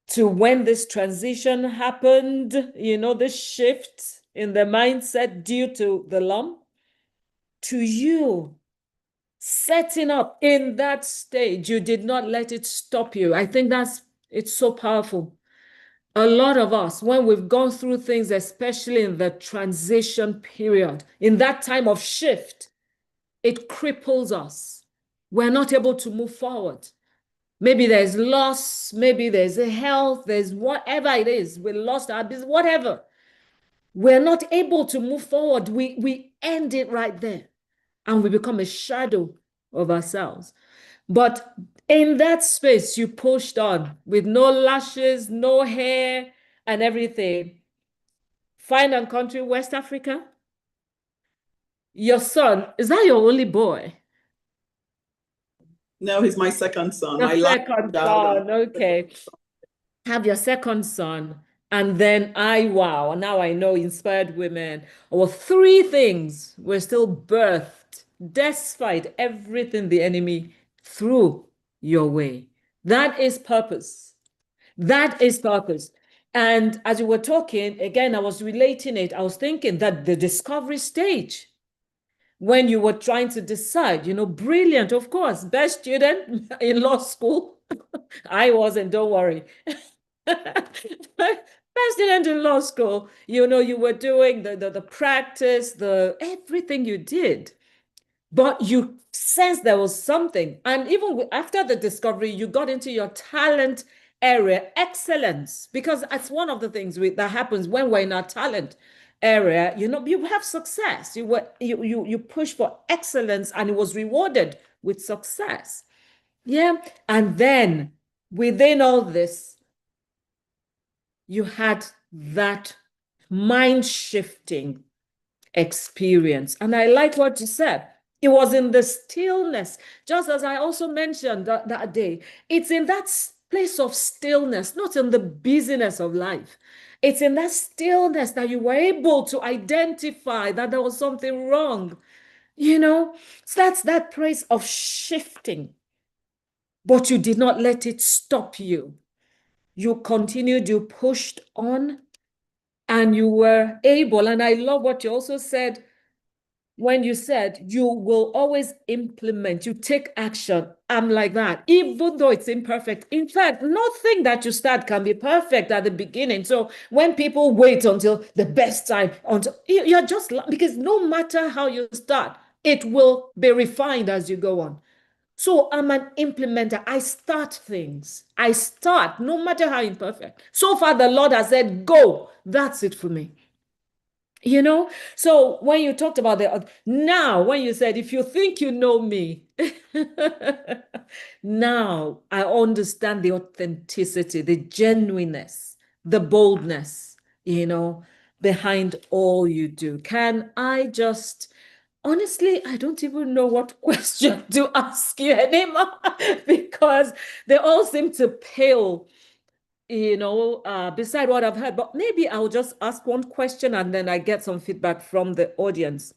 to when this transition happened, you know, this shift in the mindset due to the lump, to you setting up in that stage. You did not let it stop you. I think it's so powerful. A lot of us, when we've gone through things, especially in the transition period, in that time of shift, it cripples us. We're not able to move forward. Maybe there's loss, maybe there's a health, there's whatever it is. We lost our business, whatever. We're not able to move forward. We end it right there and we become a shadow of ourselves. But in that space, you pushed on with no lashes, no hair, and everything. Fine and country, West Africa. Your son, is that your only boy? No, he's my second son, Your my last second child. son, okay. Have your second son. And then wow, now I know inspired women. Or three things were still birthed despite everything the enemy threw your way. That is purpose. That is purpose. And as you were talking, again, I was relating it. I was thinking that the discovery stage, when you were trying to decide, you know, brilliant, of course, best student in law school. I wasn't, don't worry. Best student in law school, you know, you were doing the practice, the everything you did, but you sensed there was something. And even after the discovery, you got into your talent area, excellence, because that's one of the things that happens when we're in our talent area. You know, you have success. You push for excellence, and it was rewarded with success. Yeah, and then within all this, you had that mind shifting experience. And I like what you said. It was in the stillness, just as I also mentioned that day. It's in that place of stillness, not in the busyness of life. It's in that stillness that you were able to identify that there was something wrong. You know, so that's that place of shifting, but you did not let it stop you. You continued, you pushed on, and you were able. And I love what you also said when you said you will always implement, you take action. I'm like that, even though it's imperfect. In fact, nothing that you start can be perfect at the beginning. So when people wait until the best time, until you're just because no matter how you start, it will be refined as you go on. So I'm an implementer. I start things. I start, no matter how imperfect. So far, the Lord has said, go. That's it for me. You know? So when you talked about now, when you said, if you think you know me, now I understand the authenticity, the genuineness, the boldness, you know, behind all you do. Can I just honestly, I don't even know what question to ask you anymore because they all seem to pale, you know, beside what I've heard. But maybe I'll just ask one question and then I get some feedback from the audience.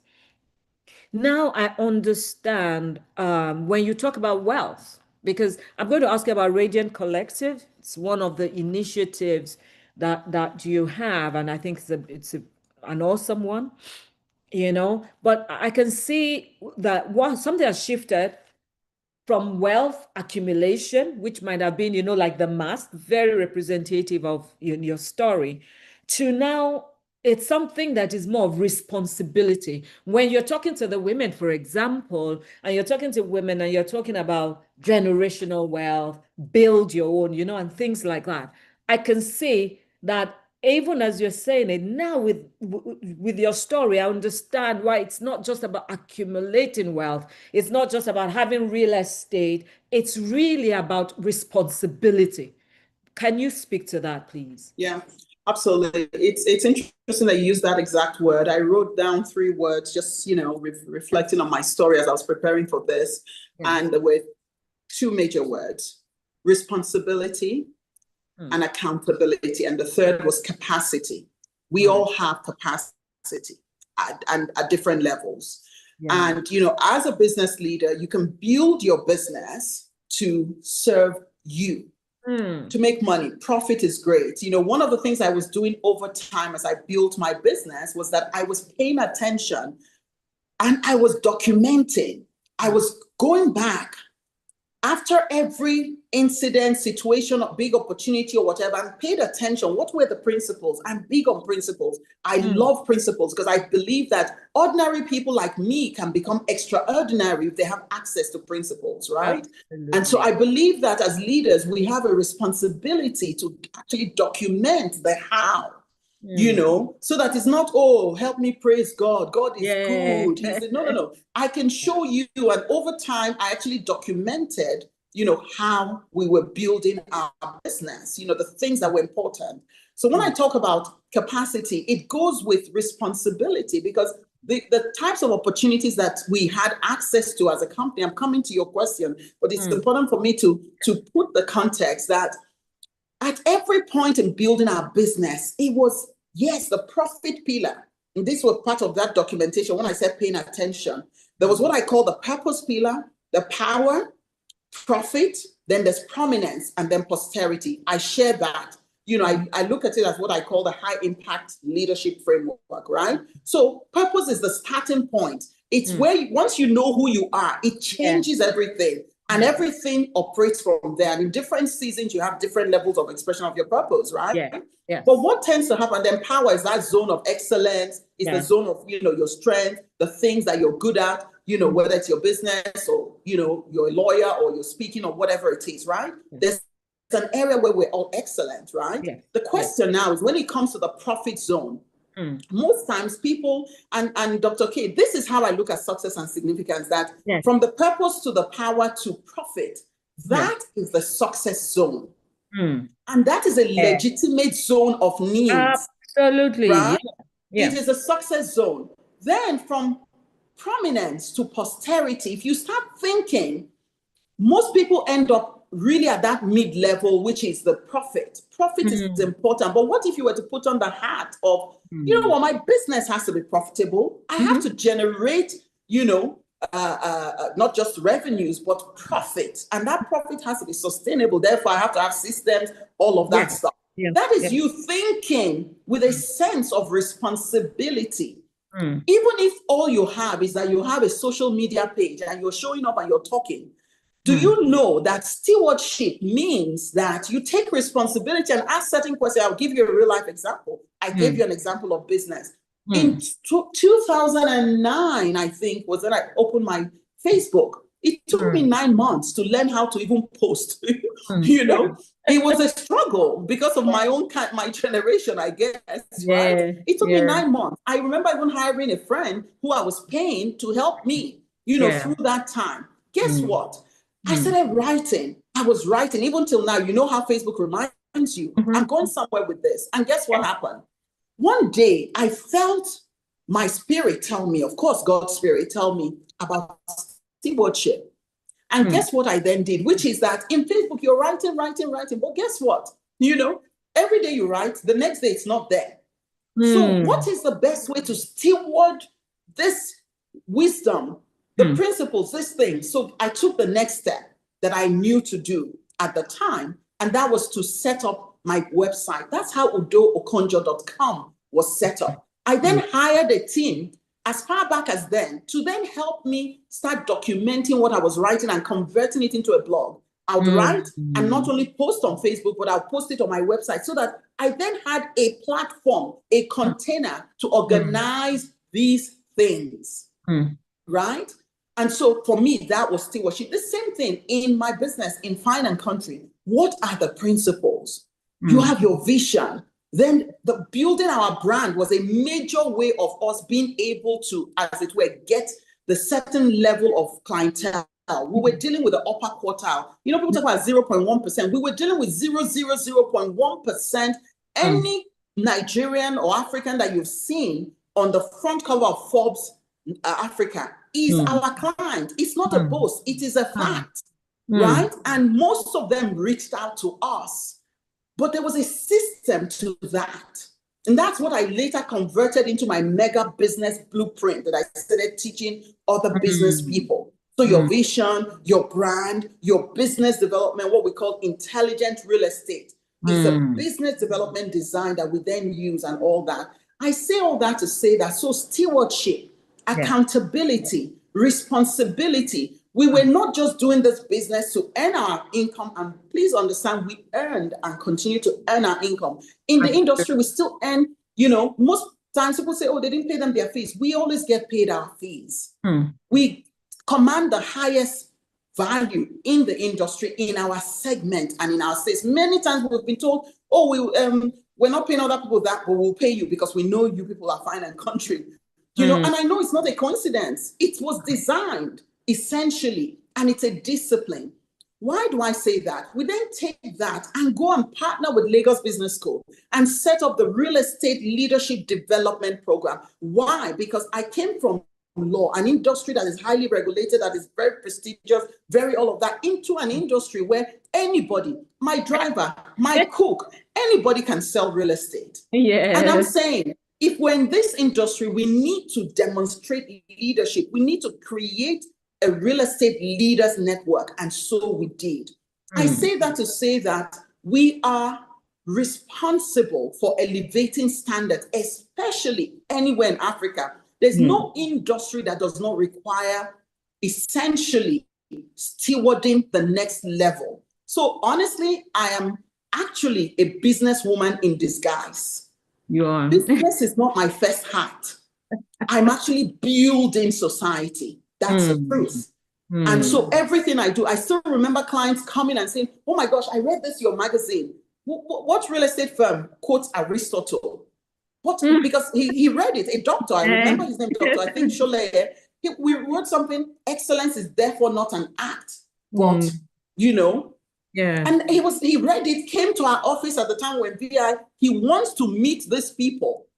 Now I understand when you talk about wealth, because I'm going to ask you about Radiant Collective. It's one of the initiatives that you have, and I think an awesome one, you know. But I can see that something has shifted from wealth accumulation, which might have been, you know, like the mask, very representative of your story, to now it's something that is more of responsibility. When you're talking to the women, for example, and you're talking to women and you're talking about generational wealth, build your own, and things like that, I can see that even as you're saying it now with your story, I understand why it's not just about accumulating wealth. It's not just about having real estate. It's really about responsibility. Can you speak to that, please? Yeah, absolutely. It's interesting that you use that exact word. I wrote down three words, just reflecting on my story as I was preparing for this, Yes. and there were two major words: responsibility and accountability, and the third was capacity. We Right. all have capacity at different levels. Yeah. And as a business leader, you can build your business to serve you, to make money. Profit is great. One of the things I was doing over time as I built my business was that I was paying attention and I was documenting. I was going back after every incident, situation, or big opportunity or whatever, and paid attention. What were the principles? I'm big on principles. I love principles because I believe that ordinary people like me can become extraordinary if they have access to principles, right? Absolutely. And so I believe that as leaders, we have a responsibility to actually document the how. So that it's not, oh, help me praise God. God is Yeah. good. No. I can show you, and over time, I actually documented, how we were building our business, the things that were important. So when I talk about capacity, it goes with responsibility because the types of opportunities that we had access to as a company, I'm coming to your question, but it's important for me to put the context that at every point in building our business, it was, yes, the profit pillar. And this was part of that documentation. When I said paying attention, there was what I call the purpose pillar, the power, profit, then there's prominence, and then posterity. I share that. I look at it as what I call the high impact leadership framework, right? So purpose is the starting point. It's where once you know who you are, it changes everything. And everything operates from there. And in different seasons, you have different levels of expression of your purpose, right? Yeah. Yes. But what tends to happen, then power is that zone of excellence, is the zone of, your strength, the things that you're good at, whether it's your business or, you're a lawyer or you're speaking or whatever it is, right? There's an area where we're all excellent, right? The question now is when it comes to the profit zone, most times people, and Dr. K, this is how I look at success and significance, that from the purpose to the power to profit, that is the success zone. And that is a legitimate zone of needs. Absolutely. Right? Yeah. It is a success zone. Then from prominence to posterity, if you start thinking, most people end up really at that mid-level, which is the profit. Profit is important. But what if you were to put on the hat of, my business has to be profitable. I have to generate, not just revenues, but profit. And that profit has to be sustainable. Therefore, I have to have systems, all of that stuff. That is you thinking with a sense of responsibility. Even if all you have is that you have a social media page and you're showing up and you're talking, do you know that stewardship means that you take responsibility and ask certain questions? I'll give you a real life example. I gave you an example of business. In 2009, I think, was when I opened my Facebook. It took me 9 months to learn how to even post. It was a struggle because of my generation, I guess, right? It took me 9 months. I remember even hiring a friend who I was paying to help me, through that time. Guess what? I started writing. I was writing even till now. You know how Facebook reminds you, I'm going somewhere with this. And guess what happened? One day I felt my spirit tell me, of course, God's spirit tell me about stewardship. And guess what I then did, which is that in Facebook, you're writing. But guess what? Every day you write, the next day it's not there. So what is the best way to steward this wisdom, the principles, this thing? So I took the next step that I knew to do at the time, and that was to set up my website. That's how udookonjo.com was set up. I then hired a team as far back as then to then help me start documenting what I was writing and converting it into a blog. I would write and not Mm. only post on Facebook, but I'll post it on my website so that I then had a platform, a container to organize these things, right? And so for me, that was stewardship. The same thing in my business, in Fine and Country. What are the principles? You have your vision. Then the building our brand was a major way of us being able to, as it were, get the certain level of clientele. We were dealing with the upper quartile. You know, people talk about 0.1%. We were dealing with 0.1%. Any Nigerian or African that you've seen on the front cover of Forbes Africa is our client. It's not a boast, it is a fact, right? And most of them reached out to us. But there was a system to that. And that's what I later converted into my mega business blueprint that I started teaching other business people. So your vision, your brand, your business development, what we call intelligent real estate, is a business development design that we then use and all that. I say all that to say that so stewardship, accountability, responsibility. We were not just doing this business to earn our income, and please understand, we earned and continue to earn our income. In the industry, we still earn, you know, most times people say, oh, they didn't pay them their fees. We always get paid our fees. We command the highest value in the industry, in our segment and in our space. Many times we've been told, oh, we're not paying other people that, but we'll pay you because we know you people are Fine and Country. You know, and I know it's not a coincidence. It was designed essentially, and it's a discipline. Why do I say that? We then take that and go and partner with Lagos Business School and set up the Real Estate Leadership Development Program. Why? Because I came from law, an industry that is highly regulated, that is very prestigious, very all of that, into an industry where anybody, my driver, my cook, anybody can sell real estate. And I'm saying, if we're in this industry, we need to demonstrate leadership. We need to create a real estate leaders network. And so we did. I say that to say that we are responsible for elevating standards, especially anywhere in Africa. There's no industry that does not require essentially stewarding the next level. So honestly, I am actually a businesswoman in disguise. You are. Business is not my first hat. I'm actually building society. That's the truth. And so everything I do, I still remember clients coming and saying, oh my gosh, I read this, your magazine. What real estate firm quotes Aristotle? What? Because he read it, a doctor, I remember his name, doctor, I think Cholet. We wrote something, excellence is therefore not an act, but, you know, and he read it, came to our office at the time when VI, he wants to meet these people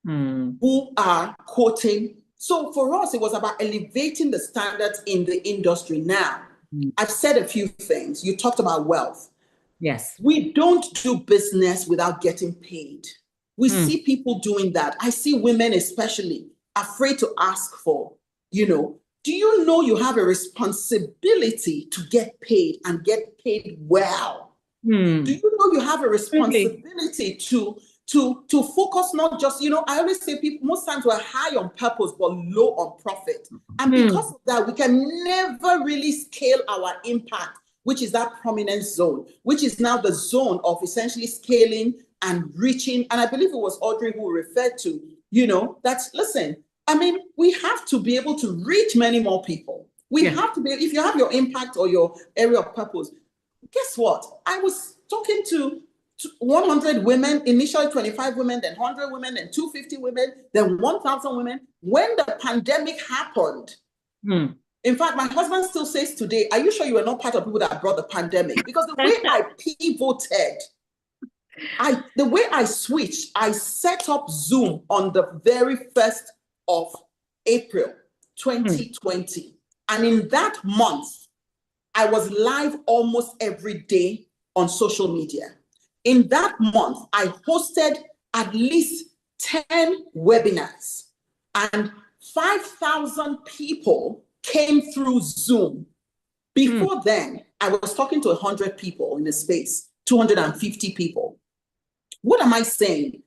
who are quoting. So for us, it was about elevating the standards in the industry. Now, I've said a few things. You talked about wealth. Yes. We don't do business without getting paid. We see people doing that. I see women especially afraid to ask for, you know, do you know you have a responsibility to get paid and get paid well? Do you know you have a responsibility to focus not just, you know, I always say people, most times we're high on purpose, but low on profit. And because of that, we can never really scale our impact, which is that prominence zone, which is now the zone of essentially scaling and reaching. And I believe it was Audrey who referred to, you know, that's, listen, I mean, we have to be able to reach many more people. We have to be, if you have your impact or your area of purpose, guess what? I was talking to 100 women, initially 25 women, then 100 women, then 250 women, then 1,000 women. When the pandemic happened, in fact, my husband still says today, are you sure you were not part of people that brought the pandemic? Because the way I pivoted, the way I switched, I set up Zoom on the very 1st of April, 2020. And in that month, I was live almost every day on social media. In that month, I hosted at least 10 webinars, and 5,000 people came through Zoom. Before then, I was talking to 100 people in a space, 250 people. What am I saying?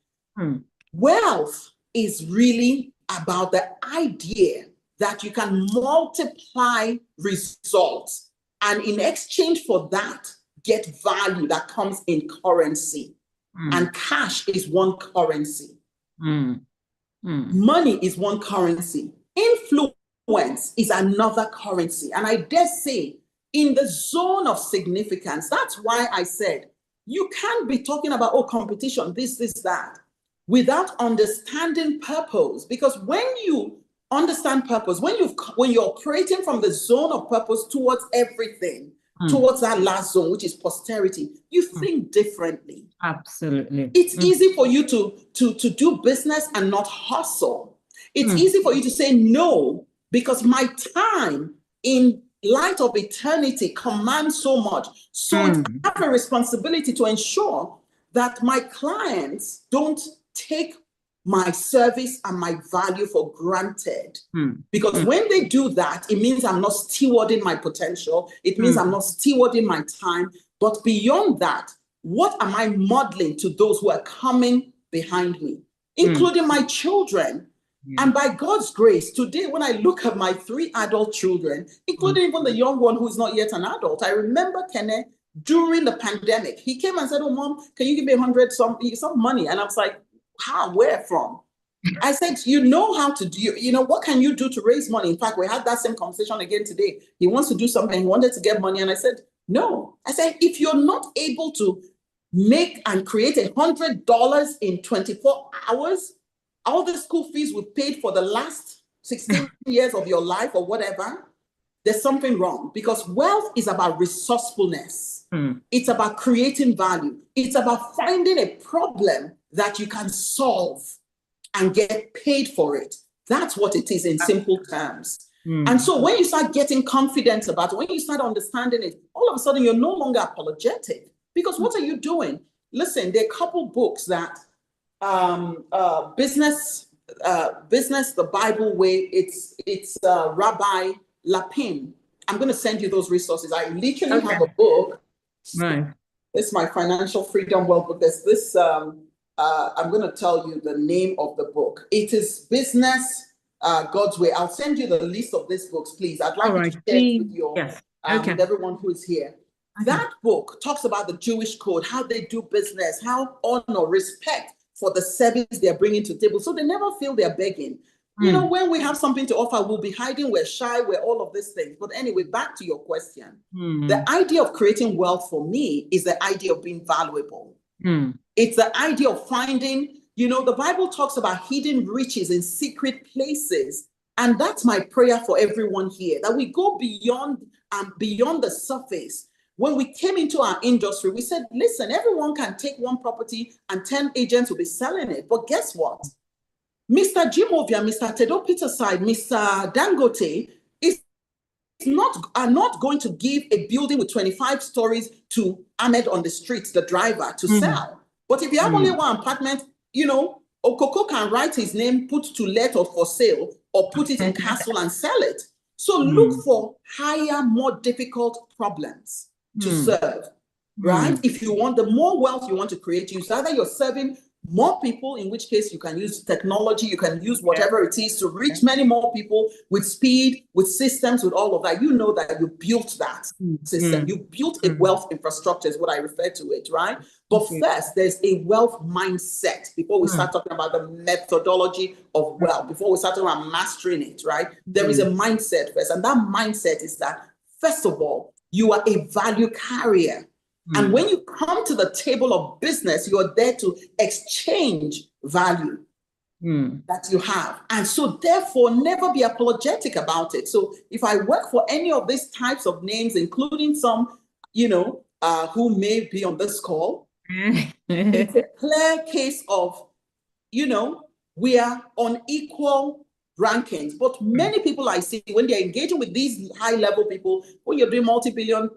Wealth is really about the idea that you can multiply results And in exchange for that, get value that comes in currency. And cash is one currency. Money is one currency. Influence is another currency. And I dare say, in the zone of significance, that's why I said, you can't be talking about, oh, competition, this, that, without understanding purpose. Because when you understand purpose, when you're operating from the zone of purpose towards everything, towards that last zone, which is posterity, you think differently. Absolutely. It's easy for you to do business and not hustle. It's easy for you to say no, because my time in light of eternity commands so much. So I have a responsibility to ensure that my clients don't take my service and my value for granted. Because when they do that, it means I'm not stewarding my potential. It means I'm not stewarding my time. But beyond that, what am I modeling to those who are coming behind me, including my children? And by God's grace, today, when I look at my 3 adult children, including even the young one who's not yet an adult, I remember Kenneth during the pandemic. He came and said, oh, Mom, can you give me 100 some money? And I was like, how, where from? I said, you know how to do, what can you do to raise money? In fact, we had that same conversation again today. He wants to do something, he wanted to get money. And I said, no. I said, if you're not able to make and create $100 in 24 hours, all the school fees we paid for the last 16 years of your life or whatever, there's something wrong. Because wealth is about resourcefulness. It's about creating value. It's about finding a problem that you can solve and get paid for it. That's what it is in simple terms. And so when you start getting confidence about it, when you start understanding it, all of a sudden you're no longer apologetic. Because what are you doing? Listen, there are a couple books that business, the Bible way. It's Rabbi Lapin. I'm going to send you those resources. I literally have a book. Right. This is my Financial Freedom Wealth book. There's this. I'm going to tell you the name of the book. It is Business God's Way. I'll send you the list of these books, please. I'd like you to share it with your with everyone who is here. That book talks about the Jewish code, how they do business, how honor, respect for the service they're bringing to the table. So they never feel they're begging. You know, when we have something to offer, we'll be hiding, we're shy, we're all of these things. But anyway, back to your question. The idea of creating wealth for me is the idea of being valuable. It's the idea of finding, the Bible talks about hidden riches in secret places. And that's my prayer for everyone here, that we go beyond the surface. When we came into our industry, we said, listen, everyone can take one property and 10 agents will be selling it. But guess what? Mr. Jimovia, Mr. Tedo Peterside, Mr. Dangote are not going to give a building with 25 stories to Ahmed on the streets, the driver, to sell. But if you have only one apartment, Okoko can write his name, put to let or for sale, or put it in castle and sell it. So look for higher, more difficult problems to serve, right? If you want, the more wealth you want to create, either you're serving more people, in which case you can use technology, you can use whatever it is to reach many more people with speed, with systems, with all of that. You know that you built that system. You built a wealth infrastructure is what I refer to it, right? But first, there's a wealth mindset before we start talking about the methodology of wealth, before we start talking about mastering it, right? There is a mindset first. And that mindset is that, first of all, you are a value carrier. And when you come to the table of business, you're there to exchange value that you have. And so therefore, never be apologetic about it. So if I work for any of these types of names, including some, who may be on this call, it's a clear case of, we are on equal rankings. But many people I see, when they're engaging with these high-level people, when you're doing multi-billion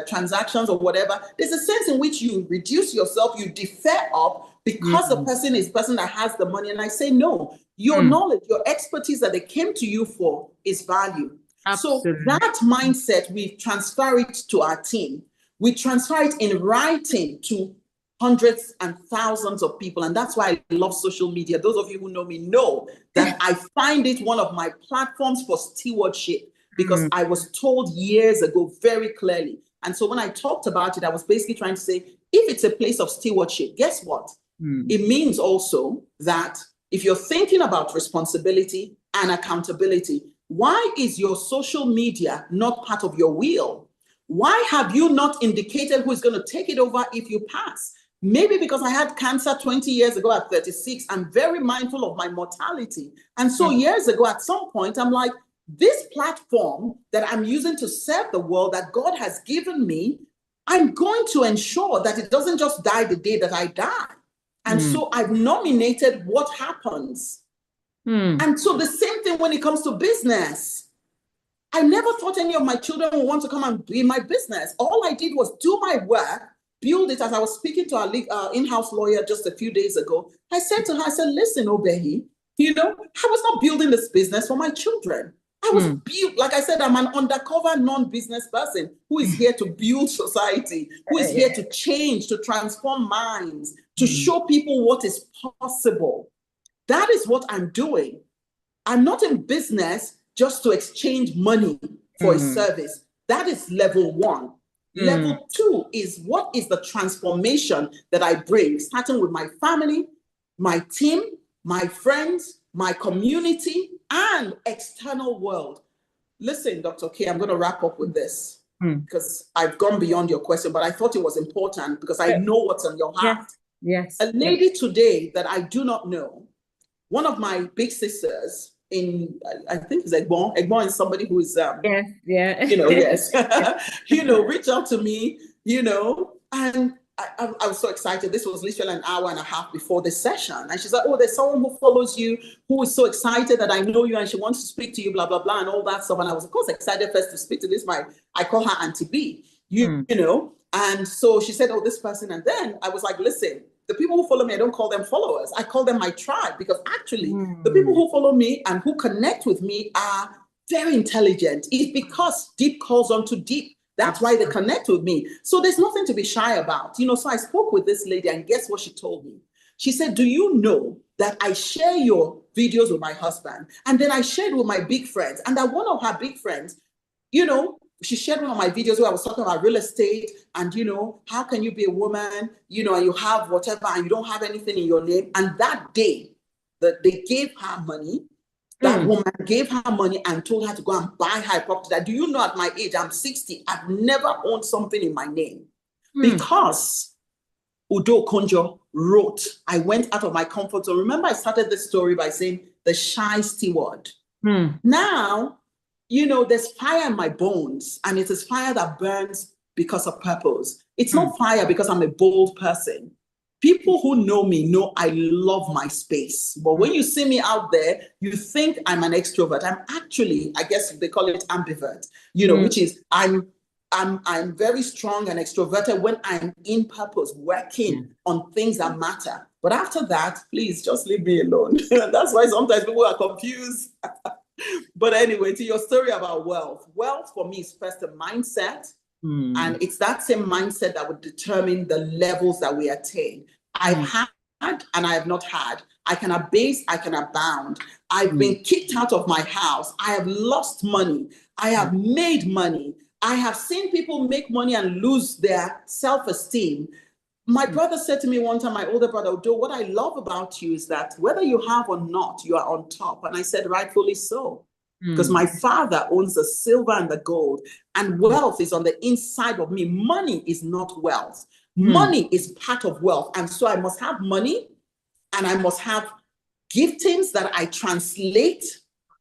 transactions or whatever, there's a sense in which you reduce yourself, you defer up because the person is the person that has the money. And I say, no, your knowledge, your expertise that they came to you for is value. Absolutely. So that mindset, we transfer it to our team. We transfer it in writing to hundreds and thousands of people. And that's why I love social media. Those of you who know me know that I find it one of my platforms for stewardship, because I was told years ago very clearly. And so when I talked about it, I was basically trying to say, if it's a place of stewardship, guess what? It means also that if you're thinking about responsibility and accountability, why is your social media not part of your will? Why have you not indicated who is going to take it over if you pass? Maybe because I had cancer 20 years ago at 36, I'm very mindful of my mortality. And so years ago, at some point, I'm like, this platform that I'm using to serve the world that God has given me, I'm going to ensure that it doesn't just die the day that I die. And so I've nominated what happens. And so the same thing when it comes to business. I never thought any of my children would want to come and be in my business. All I did was do my work, build it. As I was speaking to our in-house lawyer just a few days ago, I said to her, I said, listen, Obehi, I was not building this business for my children. I was built, like I said, I'm an undercover non-business person who is here to build society, who is here to change, to transform minds, to show people what is possible. That is what I'm doing. I'm not in business just to exchange money for a service. That is level one. Level two is, what is the transformation that I bring, starting with my family, my team, my friends, my community, and external world. Listen, Dr. K, I'm going to wrap up with this because I've gone beyond your question, but I thought it was important because I know what's on your heart. Yes. A lady today that I do not know, one of my big sisters in, I think it's Egbon. Egbon is somebody who is, yes, reach out to me, and I was so excited. This was literally an hour and a half before the session. And she's like, oh, there's someone who follows you who is so excited that I know you and she wants to speak to you, blah, blah, blah, and all that stuff. And I was, of course, excited first to speak to this, I call her Auntie B, you know. And so she said, oh, this person. And then I was like, listen, the people who follow me, I don't call them followers. I call them my tribe, because actually the people who follow me and who connect with me are very intelligent. It's because deep calls onto deep. That's why they connect with me. So there's nothing to be shy about. So I spoke with this lady, and guess what she told me? She said, do you know that I share your videos with my husband? And then I shared with my big friends. And that one of her big friends, she shared one of my videos where I was talking about real estate and, how can you be a woman, and you have whatever and you don't have anything in your name. And that day that they gave her money, that woman gave her money and told her to go and buy her property. That, do you know, at my age, I'm 60, I've never owned something in my name because Udo Konjo wrote, I went out of my comfort zone. Remember, I started this story by saying the shy steward. Now, there's fire in my bones, and it is fire that burns because of purpose. It's not fire because I'm a bold person. People who know me know I love my space. But when you see me out there, you think I'm an extrovert. I'm actually, I guess they call it ambivert, which is I'm very strong and extroverted when I'm in purpose, working on things that matter. But after that, please just leave me alone. That's why sometimes people are confused. But anyway, to your story about wealth. Wealth for me is first a mindset. And it's that same mindset that would determine the levels that we attain. I've had and I have not had. I can abase, I can abound. I've been kicked out of my house. I have lost money. I have made money. I have seen people make money and lose their self-esteem. My brother said to me one time, my older brother, Odo, what I love about you is that whether you have or not, you are on top. And I said, rightfully so. Because my father owns the silver and the gold, and wealth is on the inside of me. Money is not wealth. Money is part of wealth. And so I must have money, and I must have giftings that I translate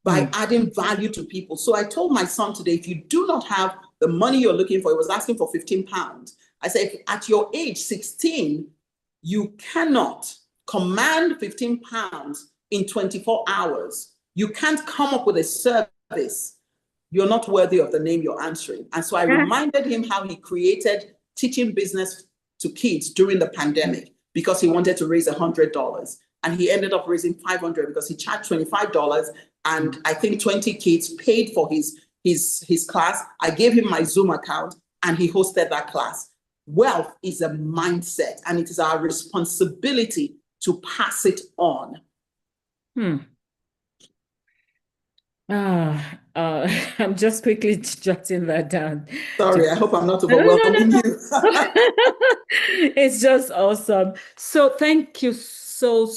by adding value to people. So I told my son today, if you do not have the money you're looking for, he was asking for 15 pounds. I said, at your age, 16, you cannot command 15 pounds in 24 hours. You can't come up with a service. You're not worthy of the name you're answering. And so I reminded him how he created teaching business to kids during the pandemic because he wanted to raise $100. And he ended up raising $500 because he charged $25. And I think 20 kids paid for his class. I gave him my Zoom account and he hosted that class. Wealth is a mindset, and it is our responsibility to pass it on. I'm just quickly jotting that down. Sorry, I hope I'm not No, no, no, overwhelming no, you. no. It's just awesome. So thank you so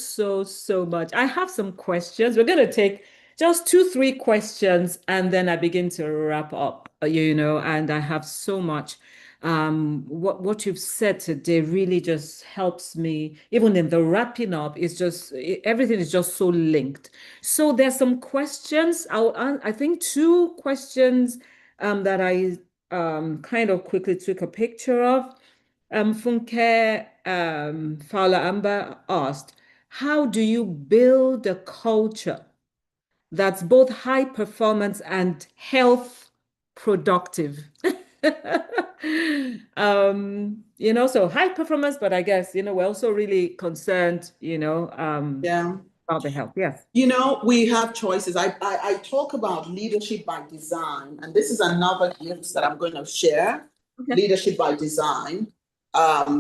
much. I have some questions. We're going to take just two, three questions, and then I begin to wrap up, and I have so much. What you've said today really just helps me. Even in the wrapping up, everything is just so linked. So there's some questions. I think two questions that I kind of quickly took a picture of. Funke Fowler Amber asked, how do you build a culture that's both high performance and health productive? So high performance, but I guess, we're also really concerned, Yeah. about the health. Yes. We have choices. I talk about leadership by design, and this is another gift that I'm going to share. Okay. Leadership by design.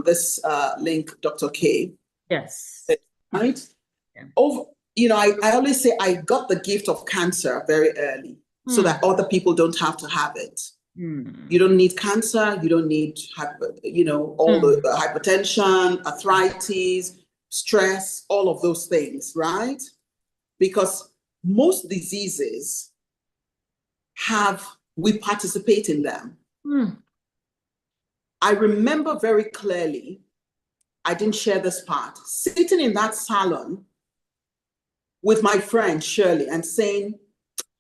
This link, Dr. K. Yes. Right? Yeah. I always say I got the gift of cancer very early so that other people don't have to have it. You don't need cancer. You don't need, all the hypertension, arthritis, stress, all of those things, right? Because most diseases we participate in them. I remember very clearly, I didn't share this part, sitting in that salon with my friend Shirley and saying,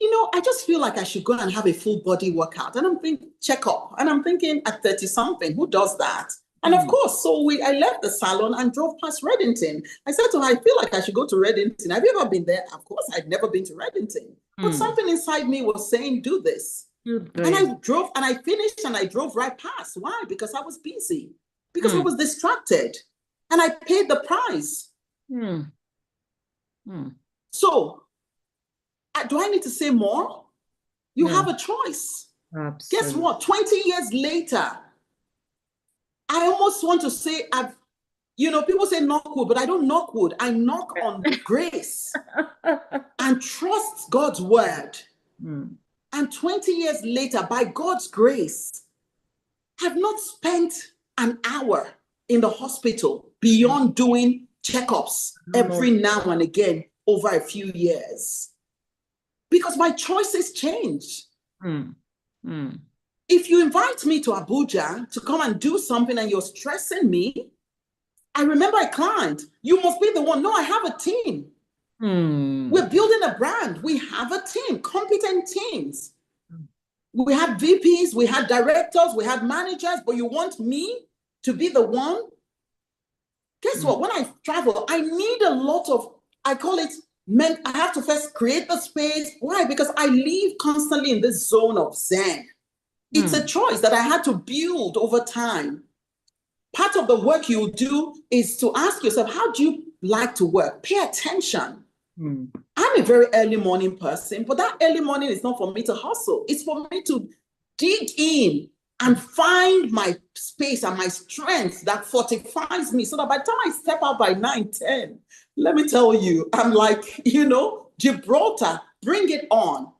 I just feel like I should go and have a full body workout. And I'm thinking, check up. And I'm thinking at 30 something, who does that? And of course, I left the salon and drove past Reddington. I said to her, I feel like I should go to Reddington. Have you ever been there? Of course, I'd never been to Reddington. But something inside me was saying, do this. And I drove and I finished and I drove right past. Why? Because I was busy, because I was distracted and I paid the price. So, do I need to say more? You have a choice. Absolutely. Guess what? 20 years later, I almost want to say, people say knock wood, but I don't knock wood. I knock on grace and trust God's word. And 20 years later, by God's grace, I've not spent an hour in the hospital beyond doing checkups every now and again over a few years. Because my choices change. If you invite me to Abuja to come and do something and you're stressing me, I remember a client, you must be the one. No, I have a team. We're building a brand. We have a team, competent teams. We have VPs, we have directors, we have managers, but you want me to be the one? Guess what? When I travel, I need a lot of, I call it, I have to first create the space. Why? Because I live constantly in this zone of Zen. It's a choice that I had to build over time. Part of the work you do is to ask yourself, how do you like to work? Pay attention. I'm a very early morning person, but that early morning is not for me to hustle. It's for me to dig in and find my space and my strength that fortifies me so that by the time I step out by 9, 10, let me tell you, I'm like, Gibraltar, bring it on.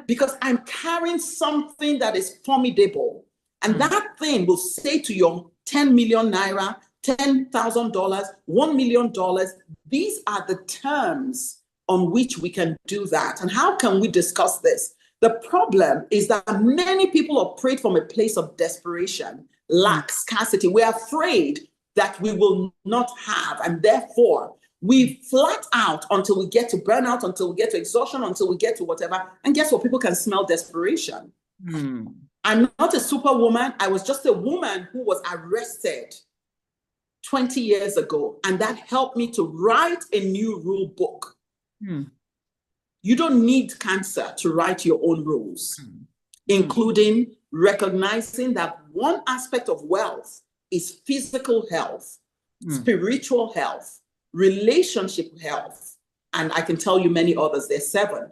Because I'm carrying something that is formidable. And that thing will say to your 10 million naira, $10,000, $1 million, these are the terms on which we can do that. And how can we discuss this? The problem is that many people operate from a place of desperation, lack, scarcity. We're afraid that we will not have, and therefore we flat out until we get to burnout, until we get to exhaustion, until we get to whatever. And guess what? People can smell desperation. I'm not a superwoman. I was just a woman who was arrested 20 years ago. And that helped me to write a new rule book. You don't need cancer to write your own rules, including recognizing that one aspect of wealth is physical health, spiritual health, relationship health, and I can tell you many others. There's 7.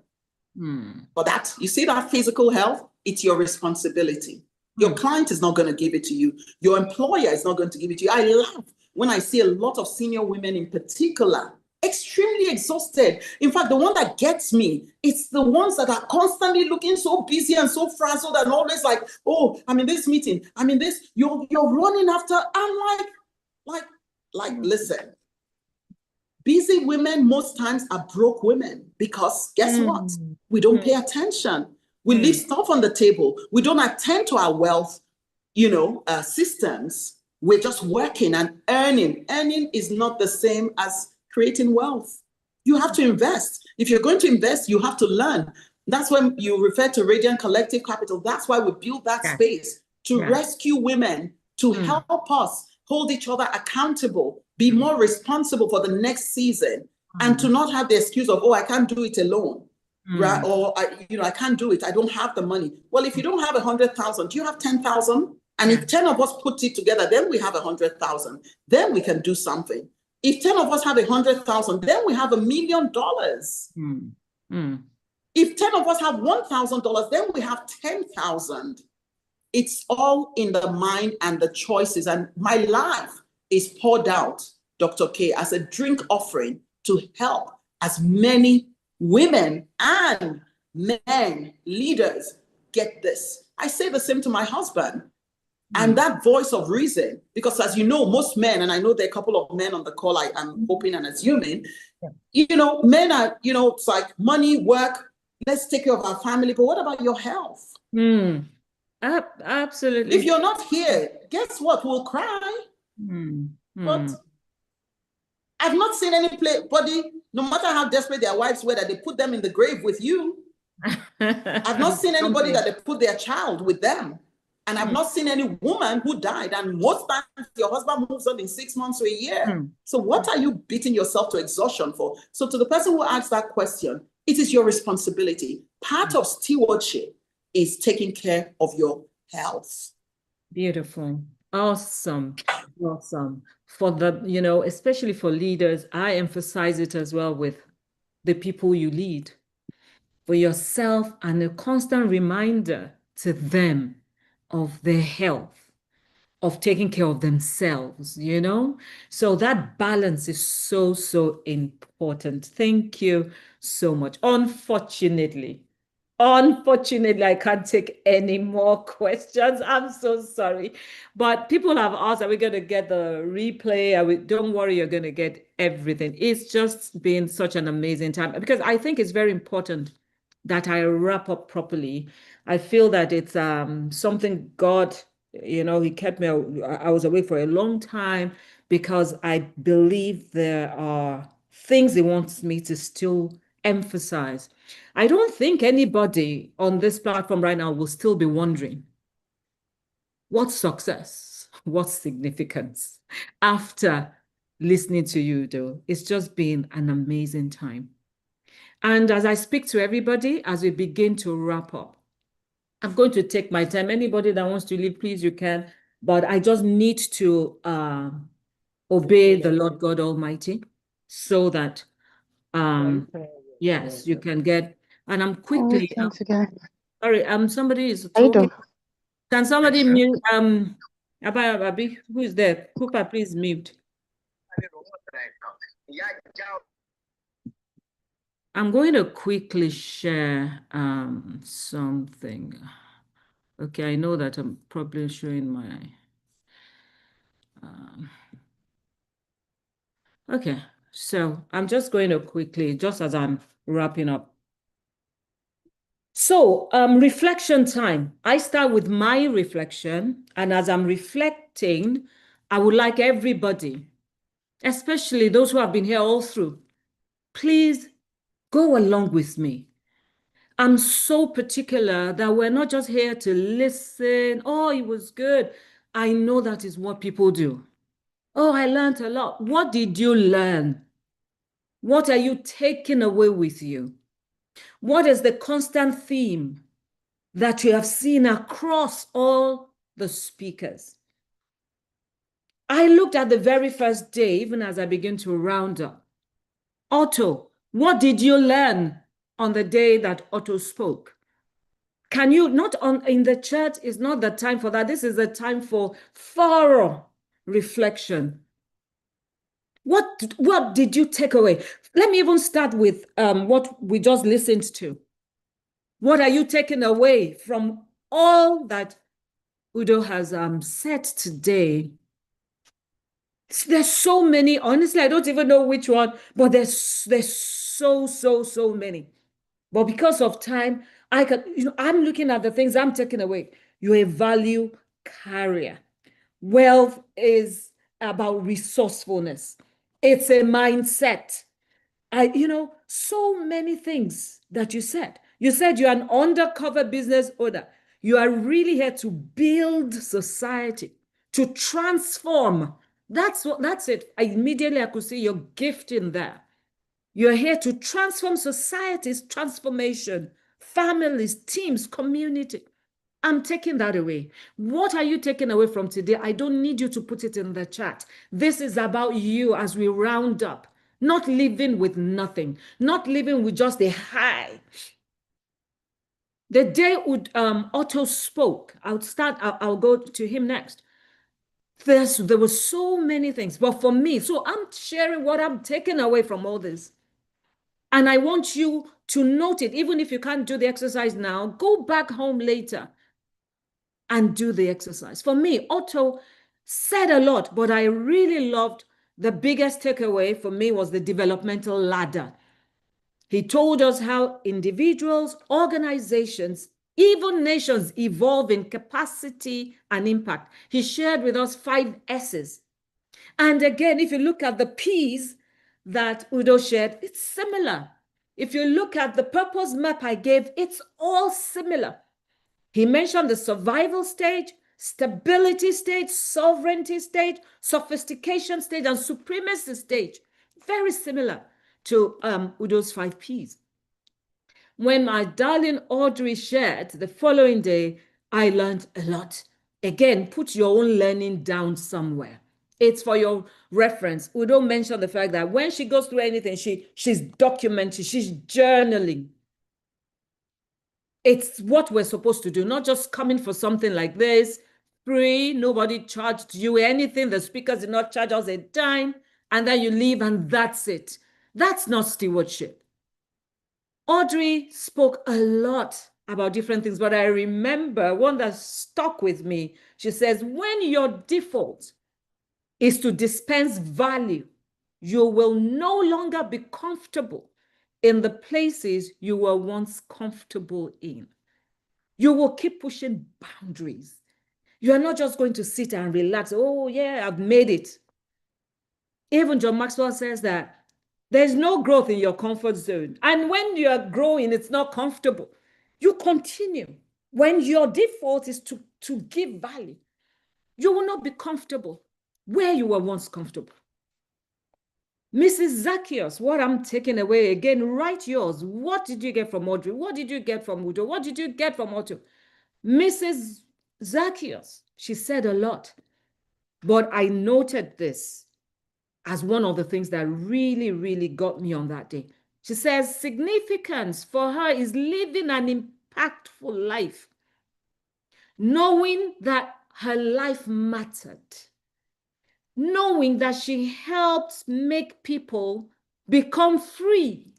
But that, you see that physical health, it's your responsibility. Your client is not going to give it to you. Your employer is not going to give it to you. I laugh when I see a lot of senior women in particular extremely exhausted. In fact, the one that gets me, it's the ones that are constantly looking so busy and so frazzled and always like, oh, I'm in this meeting, I'm in this, you're running after. I'm listen, busy women most times are broke women because guess what? We don't pay attention. We leave stuff on the table. We don't attend to our wealth, systems. We're just working and earning. Earning is not the same as creating wealth. You have to invest. If you're going to invest, you have to learn. That's when you refer to Radiant Collective Capital. That's why we build that space to rescue women, to help us hold each other accountable, be more responsible for the next season, and to not have the excuse of, oh, I can't do it alone. Right? Or I can't do it. I don't have the money. Well, if you don't have 100,000, do you have 10,000? And if 10 of us put it together, then we have 100,000. Then we can do something. If 10 of us have 100,000, then we have $1 million. If 10 of us have $1,000, then we have 10,000. It's all in the mind and the choices. And my life is poured out, Dr. K, as a drink offering to help as many women and men, leaders, get this. I say the same to my husband. And that voice of reason, because as you know, most men, and I know there are a couple of men on the call, I'm hoping and assuming, men are, it's like money, work, let's take care of our family. But what about your health? Absolutely. If you're not here, guess what? We'll cry. But I've not seen anybody, no matter how desperate their wives were, that they put them in the grave with you. I've not seen anybody that they put their child with them. And I've not seen any woman who died. And most times your husband moves on in 6 months or a year. So what are you beating yourself to exhaustion for? So to the person who asked that question, it is your responsibility. Part of stewardship is taking care of your health. Beautiful. Awesome. Awesome. For the, especially for leaders, I emphasize it as well with the people you lead, for yourself, and a constant reminder to them of their health, of taking care of themselves, So that balance is so, so important. Thank you so much. Unfortunately, I can't take any more questions. I'm so sorry. But people have asked, are we going to get the replay? Don't worry, you're going to get everything. It's just been such an amazing time because I think it's very important that I wrap up properly. I feel that it's something God, he kept me, I was away for a long time because I believe there are things he wants me to still emphasize. I don't think anybody on this platform right now will still be wondering what's success, what's significance after listening to you, though. It's just been an amazing time. And as I speak to everybody, as we begin to wrap up, I'm going to take my time. Anybody that wants to leave, please, you can. But I just need to obey the Lord God Almighty so that, yes, you can get. And I'm quickly. Sorry, somebody is talking. Can somebody mute? Abi, who is there? Cooper, please mute. I'm going to quickly share something. Okay, I know that I'm probably showing my. Okay, so I'm just going to quickly, just as I'm wrapping up. So, reflection time. I start with my reflection, and as I'm reflecting, I would like everybody, especially those who have been here all through, please go along with me. I'm so particular that we're not just here to listen. Oh, it was good. I know that is what people do. Oh, I learned a lot. What did you learn? What are you taking away with you? What is the constant theme that you have seen across all the speakers? I looked at the very first day, even as I begin to round up. Otto, what did you learn on the day that Otto spoke? Can you, not on in the chat is not the time for that. This is the time for thorough reflection. What did you take away? Let me even start with what we just listened to. What are you taking away from all that Udo has said today? There's so many. Honestly, I don't even know which one, but there's so many. But because of time, I'm looking at the things I'm taking away. You're a value carrier. Wealth is about resourcefulness. It's a mindset. So many things that you said. You said you're an undercover business owner. You are really here to build society, to transform. That's it. I could see your gift in there. You're here to transform societies, transformation, families, teams, community. I'm taking that away. What are you taking away from today? I don't need you to put it in the chat. This is about you as we round up, not living with nothing, not living with just a high. The day Otto spoke, I'll go to him next. There were so many things, but for me, so I'm sharing what I'm taking away from all this. And I want you to note it, even if you can't do the exercise now, go back home later and do the exercise. For me, Otto said a lot, but I really loved the biggest takeaway for me was the developmental ladder. He told us how individuals, organizations, even nations evolve in capacity and impact. He shared with us 5 S's. And again, if you look at the P's that Udo shared, it's similar. If you look at the purpose map I gave, it's all similar. He mentioned the survival stage, stability stage, sovereignty stage, sophistication stage, and supremacy stage. Very similar to Udo's 5 Ps. When my darling Audrey shared the following day, I learned a lot. Again, put your own learning down somewhere. It's for your reference. Udo mentioned the fact that when she goes through anything, she's documenting, she's journaling. It's what we're supposed to do, not just coming for something like this, free, nobody charged you anything, the speakers did not charge us a dime, and then you leave and that's it. That's not stewardship. Audrey spoke a lot about different things, but I remember one that stuck with me. She says, when your default is to dispense value, you will no longer be comfortable in the places you were once comfortable in. You will keep pushing boundaries. You are not just going to sit and relax. Oh, yeah, I've made it. Even John Maxwell says that there's no growth in your comfort zone. And when you are growing, it's not comfortable. You continue. When your default is to give value, you will not be comfortable where you were once comfortable. Mrs. Zacchaeus, what I'm taking away again, write yours. What did you get from Audrey? What did you get from Udo? What did you get from Otto? Mrs. Zacchaeus, she said a lot, but I noted this as one of the things that really got me on that day. She says significance for her is living an impactful life, knowing that her life mattered, knowing that she helped make people become free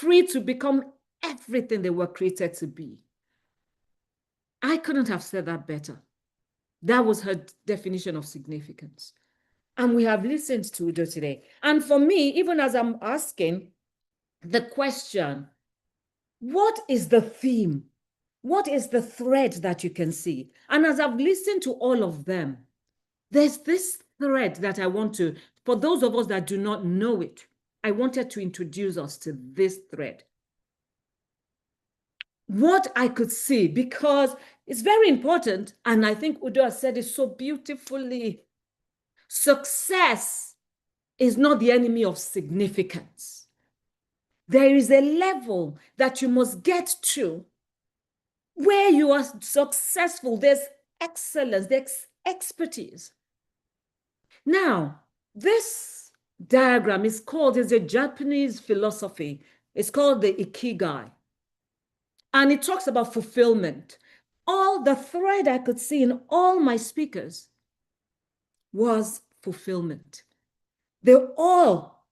to become everything they were created to be. I couldn't have said that better. That was her definition of significance. And we have listened to Udo today. And for me, even as I'm asking the question, what is the theme? What is the thread that you can see? And as I've listened to all of them, there's this thread that I want to, for those of us that do not know it, I wanted to introduce us to this thread. What I could see, because it's very important, and I think Udo has said it so beautifully. Success is not the enemy of significance. There is a level that you must get to where you are successful. There's excellence, there's expertise. Now, this diagram is a Japanese philosophy. It's called the Ikigai. And it talks about fulfillment. All the thread I could see in all my speakers was fulfillment. They all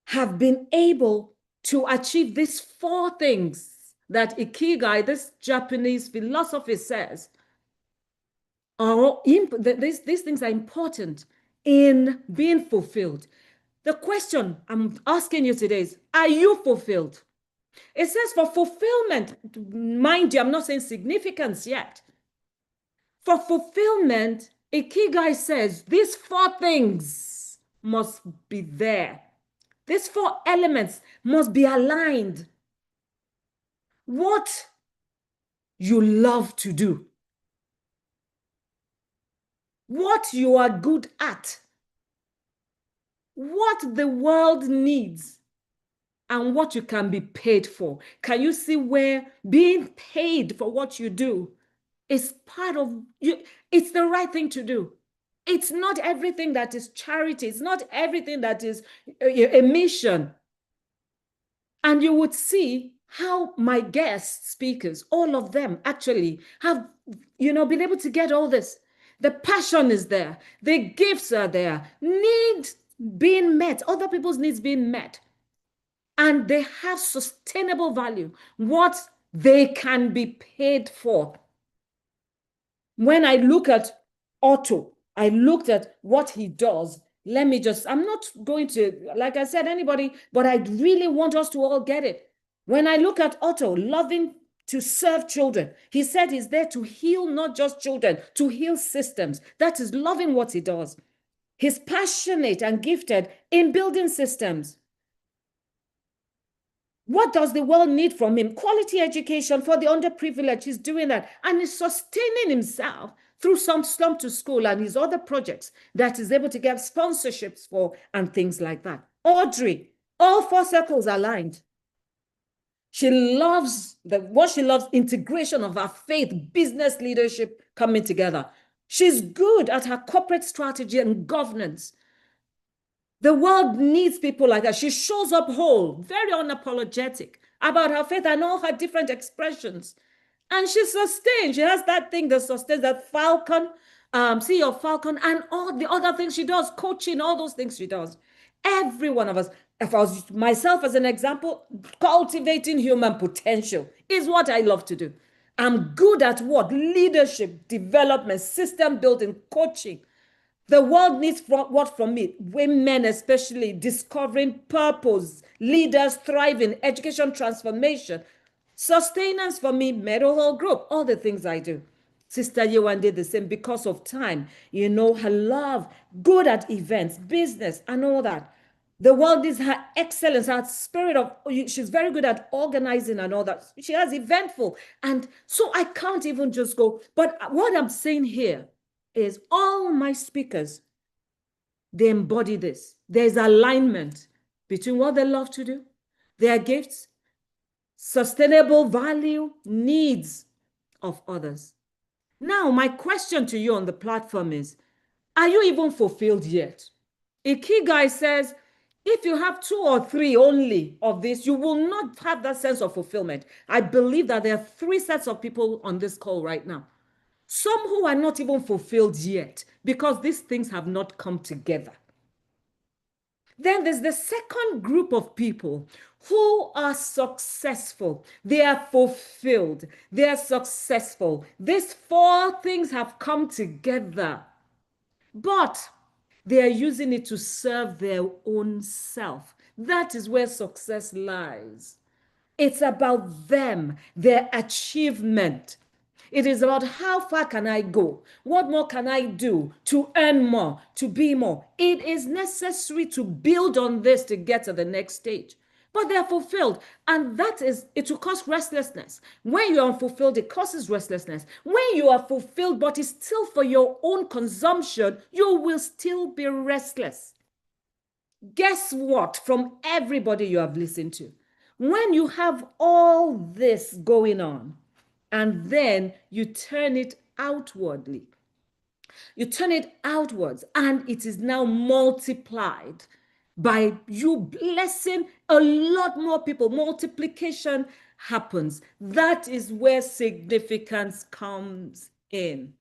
have been able to achieve these four things that Ikigai, this Japanese philosophy, says are these things are important in being fulfilled. The question I'm asking you today is, are you fulfilled? It says for fulfillment, mind you, I'm not saying significance yet. For fulfillment, Ikigai says these four things must be there. These four elements must be aligned. What you love to do, what you are good at, what the world needs, and what you can be paid for. Can you see where being paid for what you do is part of you? It's the right thing to do. It's not everything that is charity. It's not everything that is a mission. And you would see how my guest speakers, all of them actually have, been able to get all this. The passion is there. The gifts are there. Needs being met. Other people's needs being met. And they have sustainable value. What they can be paid for. When I look at Otto, I looked at what he does. I'm not going to, like I said, anybody, but I really want us to all get it. When I look at Otto, loving to serve children, he said he's there to heal not just children, to heal systems. That is loving what he does. He's passionate and gifted in building systems. What does the world need from him? Quality education for the underprivileged. He's doing that. And he's sustaining himself through some slum to school and his other projects that he's able to get sponsorships for and things like that. Audrey, all four circles aligned. She loves what she loves, integration of her faith, business leadership coming together. She's good at her corporate strategy and governance. The world needs people like that. She shows up whole, very unapologetic about her faith and all her different expressions. And she sustains. She has that thing that sustains, that Falcon, CEO of Falcon, and all the other things she does, coaching, all those things she does. Every one of us, if I was myself as an example, cultivating human potential is what I love to do. I'm good at what? Leadership, development, system building, coaching. The world needs what from me? Women, especially, discovering purpose, leaders thriving, education transformation, sustenance for me, Meadow Hall Group, all the things I do. Sister Yewan did the same because of time. Her love, good at events, business, and all that. The world is her excellence, her spirit of, she's very good at organizing and all that. She has eventful. And so I can't even just go. But what I'm saying here is all my speakers, they embody this. There's alignment between what they love to do, their gifts, sustainable value, needs of others. Now, my question to you on the platform is, are you even fulfilled yet? Ikigai says, if you have two or three only of this, you will not have that sense of fulfillment. I believe that there are three sets of people on this call right now. Some who are not even fulfilled yet because these things have not come together. Then there's the second group of people who are successful. They are fulfilled. They are successful. These four things have come together, but they are using it to serve their own self. That is where success lies. It's about them, their achievement. It is about how far can I go? What more can I do to earn more, to be more? It is necessary to build on this to get to the next stage. But they are fulfilled. And it will cause restlessness. When you're unfulfilled, it causes restlessness. When you are fulfilled, but it's still for your own consumption, you will still be restless. Guess what? From everybody you have listened to, when you have all this going on, and then you turn it outwardly, you turn it outwards, and it is now multiplied by you blessing a lot more people. Multiplication happens. That is where significance comes in.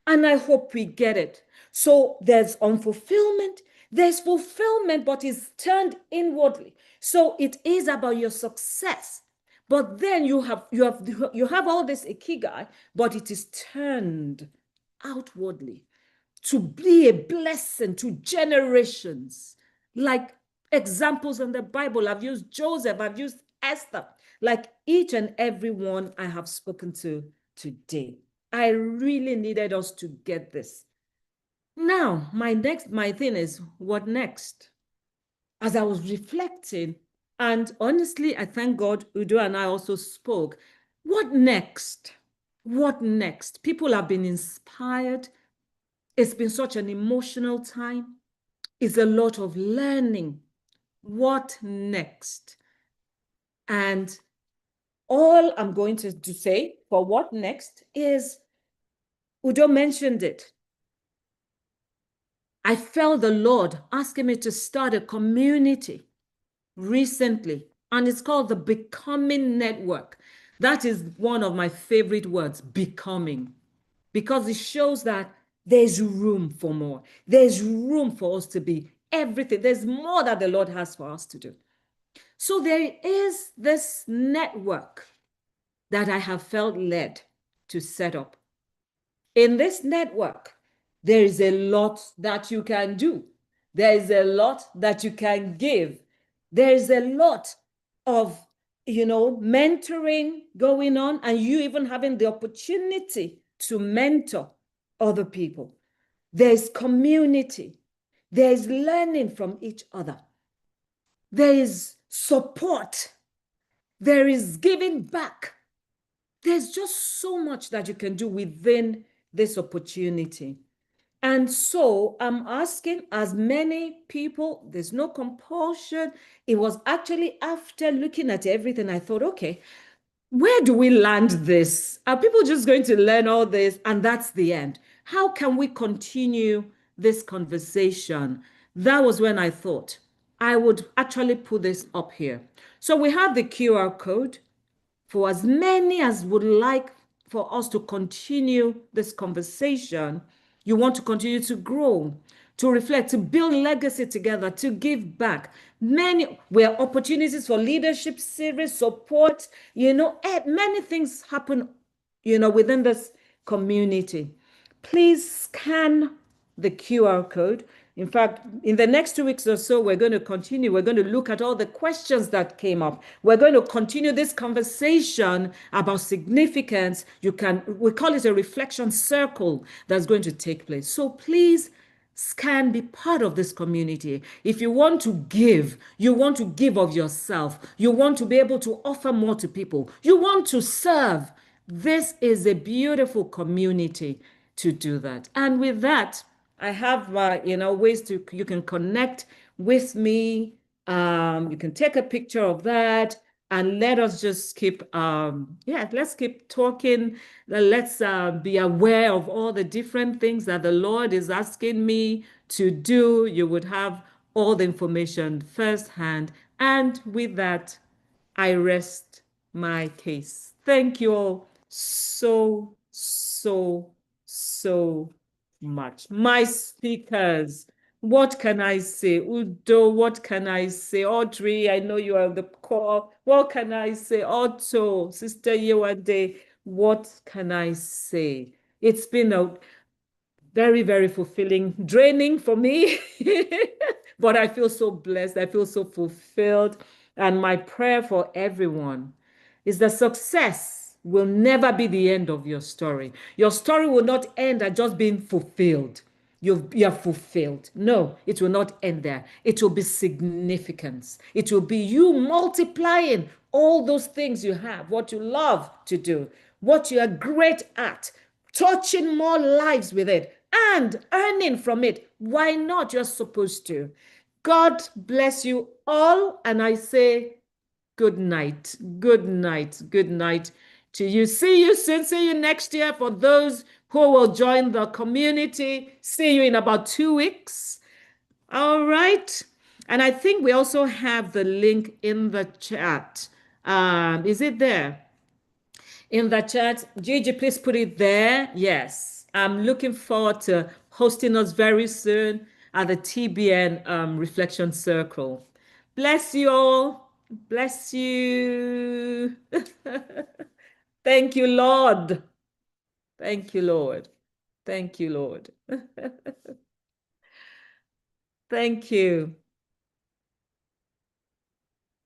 And I hope we get it. So there's unfulfillment, There's fulfillment, but it's turned inwardly. So it is about your success. But then you have all this ikigai, but it is turned outwardly to be a blessing to generations. Like examples in the Bible, I've used Joseph, I've used Esther, like each and every one I have spoken to today. I really needed us to get this. Now, my thing is, what next? As I was reflecting, and honestly, I thank God Udo and I also spoke. What next? What next? People have been inspired. It's been such an emotional time. It's a lot of learning. What next? And all I'm going to say for what next is Udo mentioned it. I felt the Lord asking me to start a community recently, and it's called the Becoming Network. That is one of my favorite words, becoming, because it shows that there's room for more. There's room for us to be everything. There's more that the Lord has for us to do. So there is this network that I have felt led to set up. In this network, there is a lot that you can do. There is a lot that you can give. There is a lot of, mentoring going on, and you even having the opportunity to mentor other people. There's community. There's learning from each other. There is support. There is giving back. There's just so much that you can do within this opportunity. And so I'm asking as many people, there's no compulsion. It was actually after looking at everything, I thought, okay, where do we land this? Are people just going to learn all this and that's the end? How can we continue this conversation? That was when I thought I would actually put this up here. So we have the QR code for as many as would like for us to continue this conversation. You want to continue to grow, to reflect, to build legacy together, to give back. Many were opportunities for leadership series, support, many things happen, within this community. Please scan the QR code. In fact, in the next 2 weeks or so, we're going to continue. We're going to look at all the questions that came up. We're going to continue this conversation about significance. We call it a reflection circle that's going to take place. So please can be part of this community. If you want to give, you want to give of yourself, you want to be able to offer more to people, you want to serve, this is a beautiful community to do that. And with that, I have ways you can connect with me. You can take a picture of that and let us just keep let's keep talking. Let's be aware of all the different things that the Lord is asking me to do. You would have all the information firsthand. And with that, I rest my case. Thank you all so, so, so much. My speakers, what can I say? Udo, what can I say? Audrey, I know you are on the call. What can I say? Otto, Sister Yewande, what can I say? It's been a very, very fulfilling, draining for me, but I feel so blessed. I feel so fulfilled. And my prayer for everyone is that success will never be the end of your story. Your story will not end at just being fulfilled. You're fulfilled. No, it will not end there. It will be significance. It will be you multiplying all those things you have, what you love to do, what you are great at, touching more lives with it and earning from it. Why not? You're supposed to. God bless you all. And I say good night, good night, good night to you. See you soon. See you next year. For those who will join the community, see you in about 2 weeks. All right. And I think we also have the link in the chat. Is it there? In the chat. Gigi, please put it there. Yes. I'm looking forward to hosting us very soon. at the TBN Reflection Circle. Bless you all. Bless you. Thank you, Lord. Thank you, Lord. Thank you, Lord. Thank you.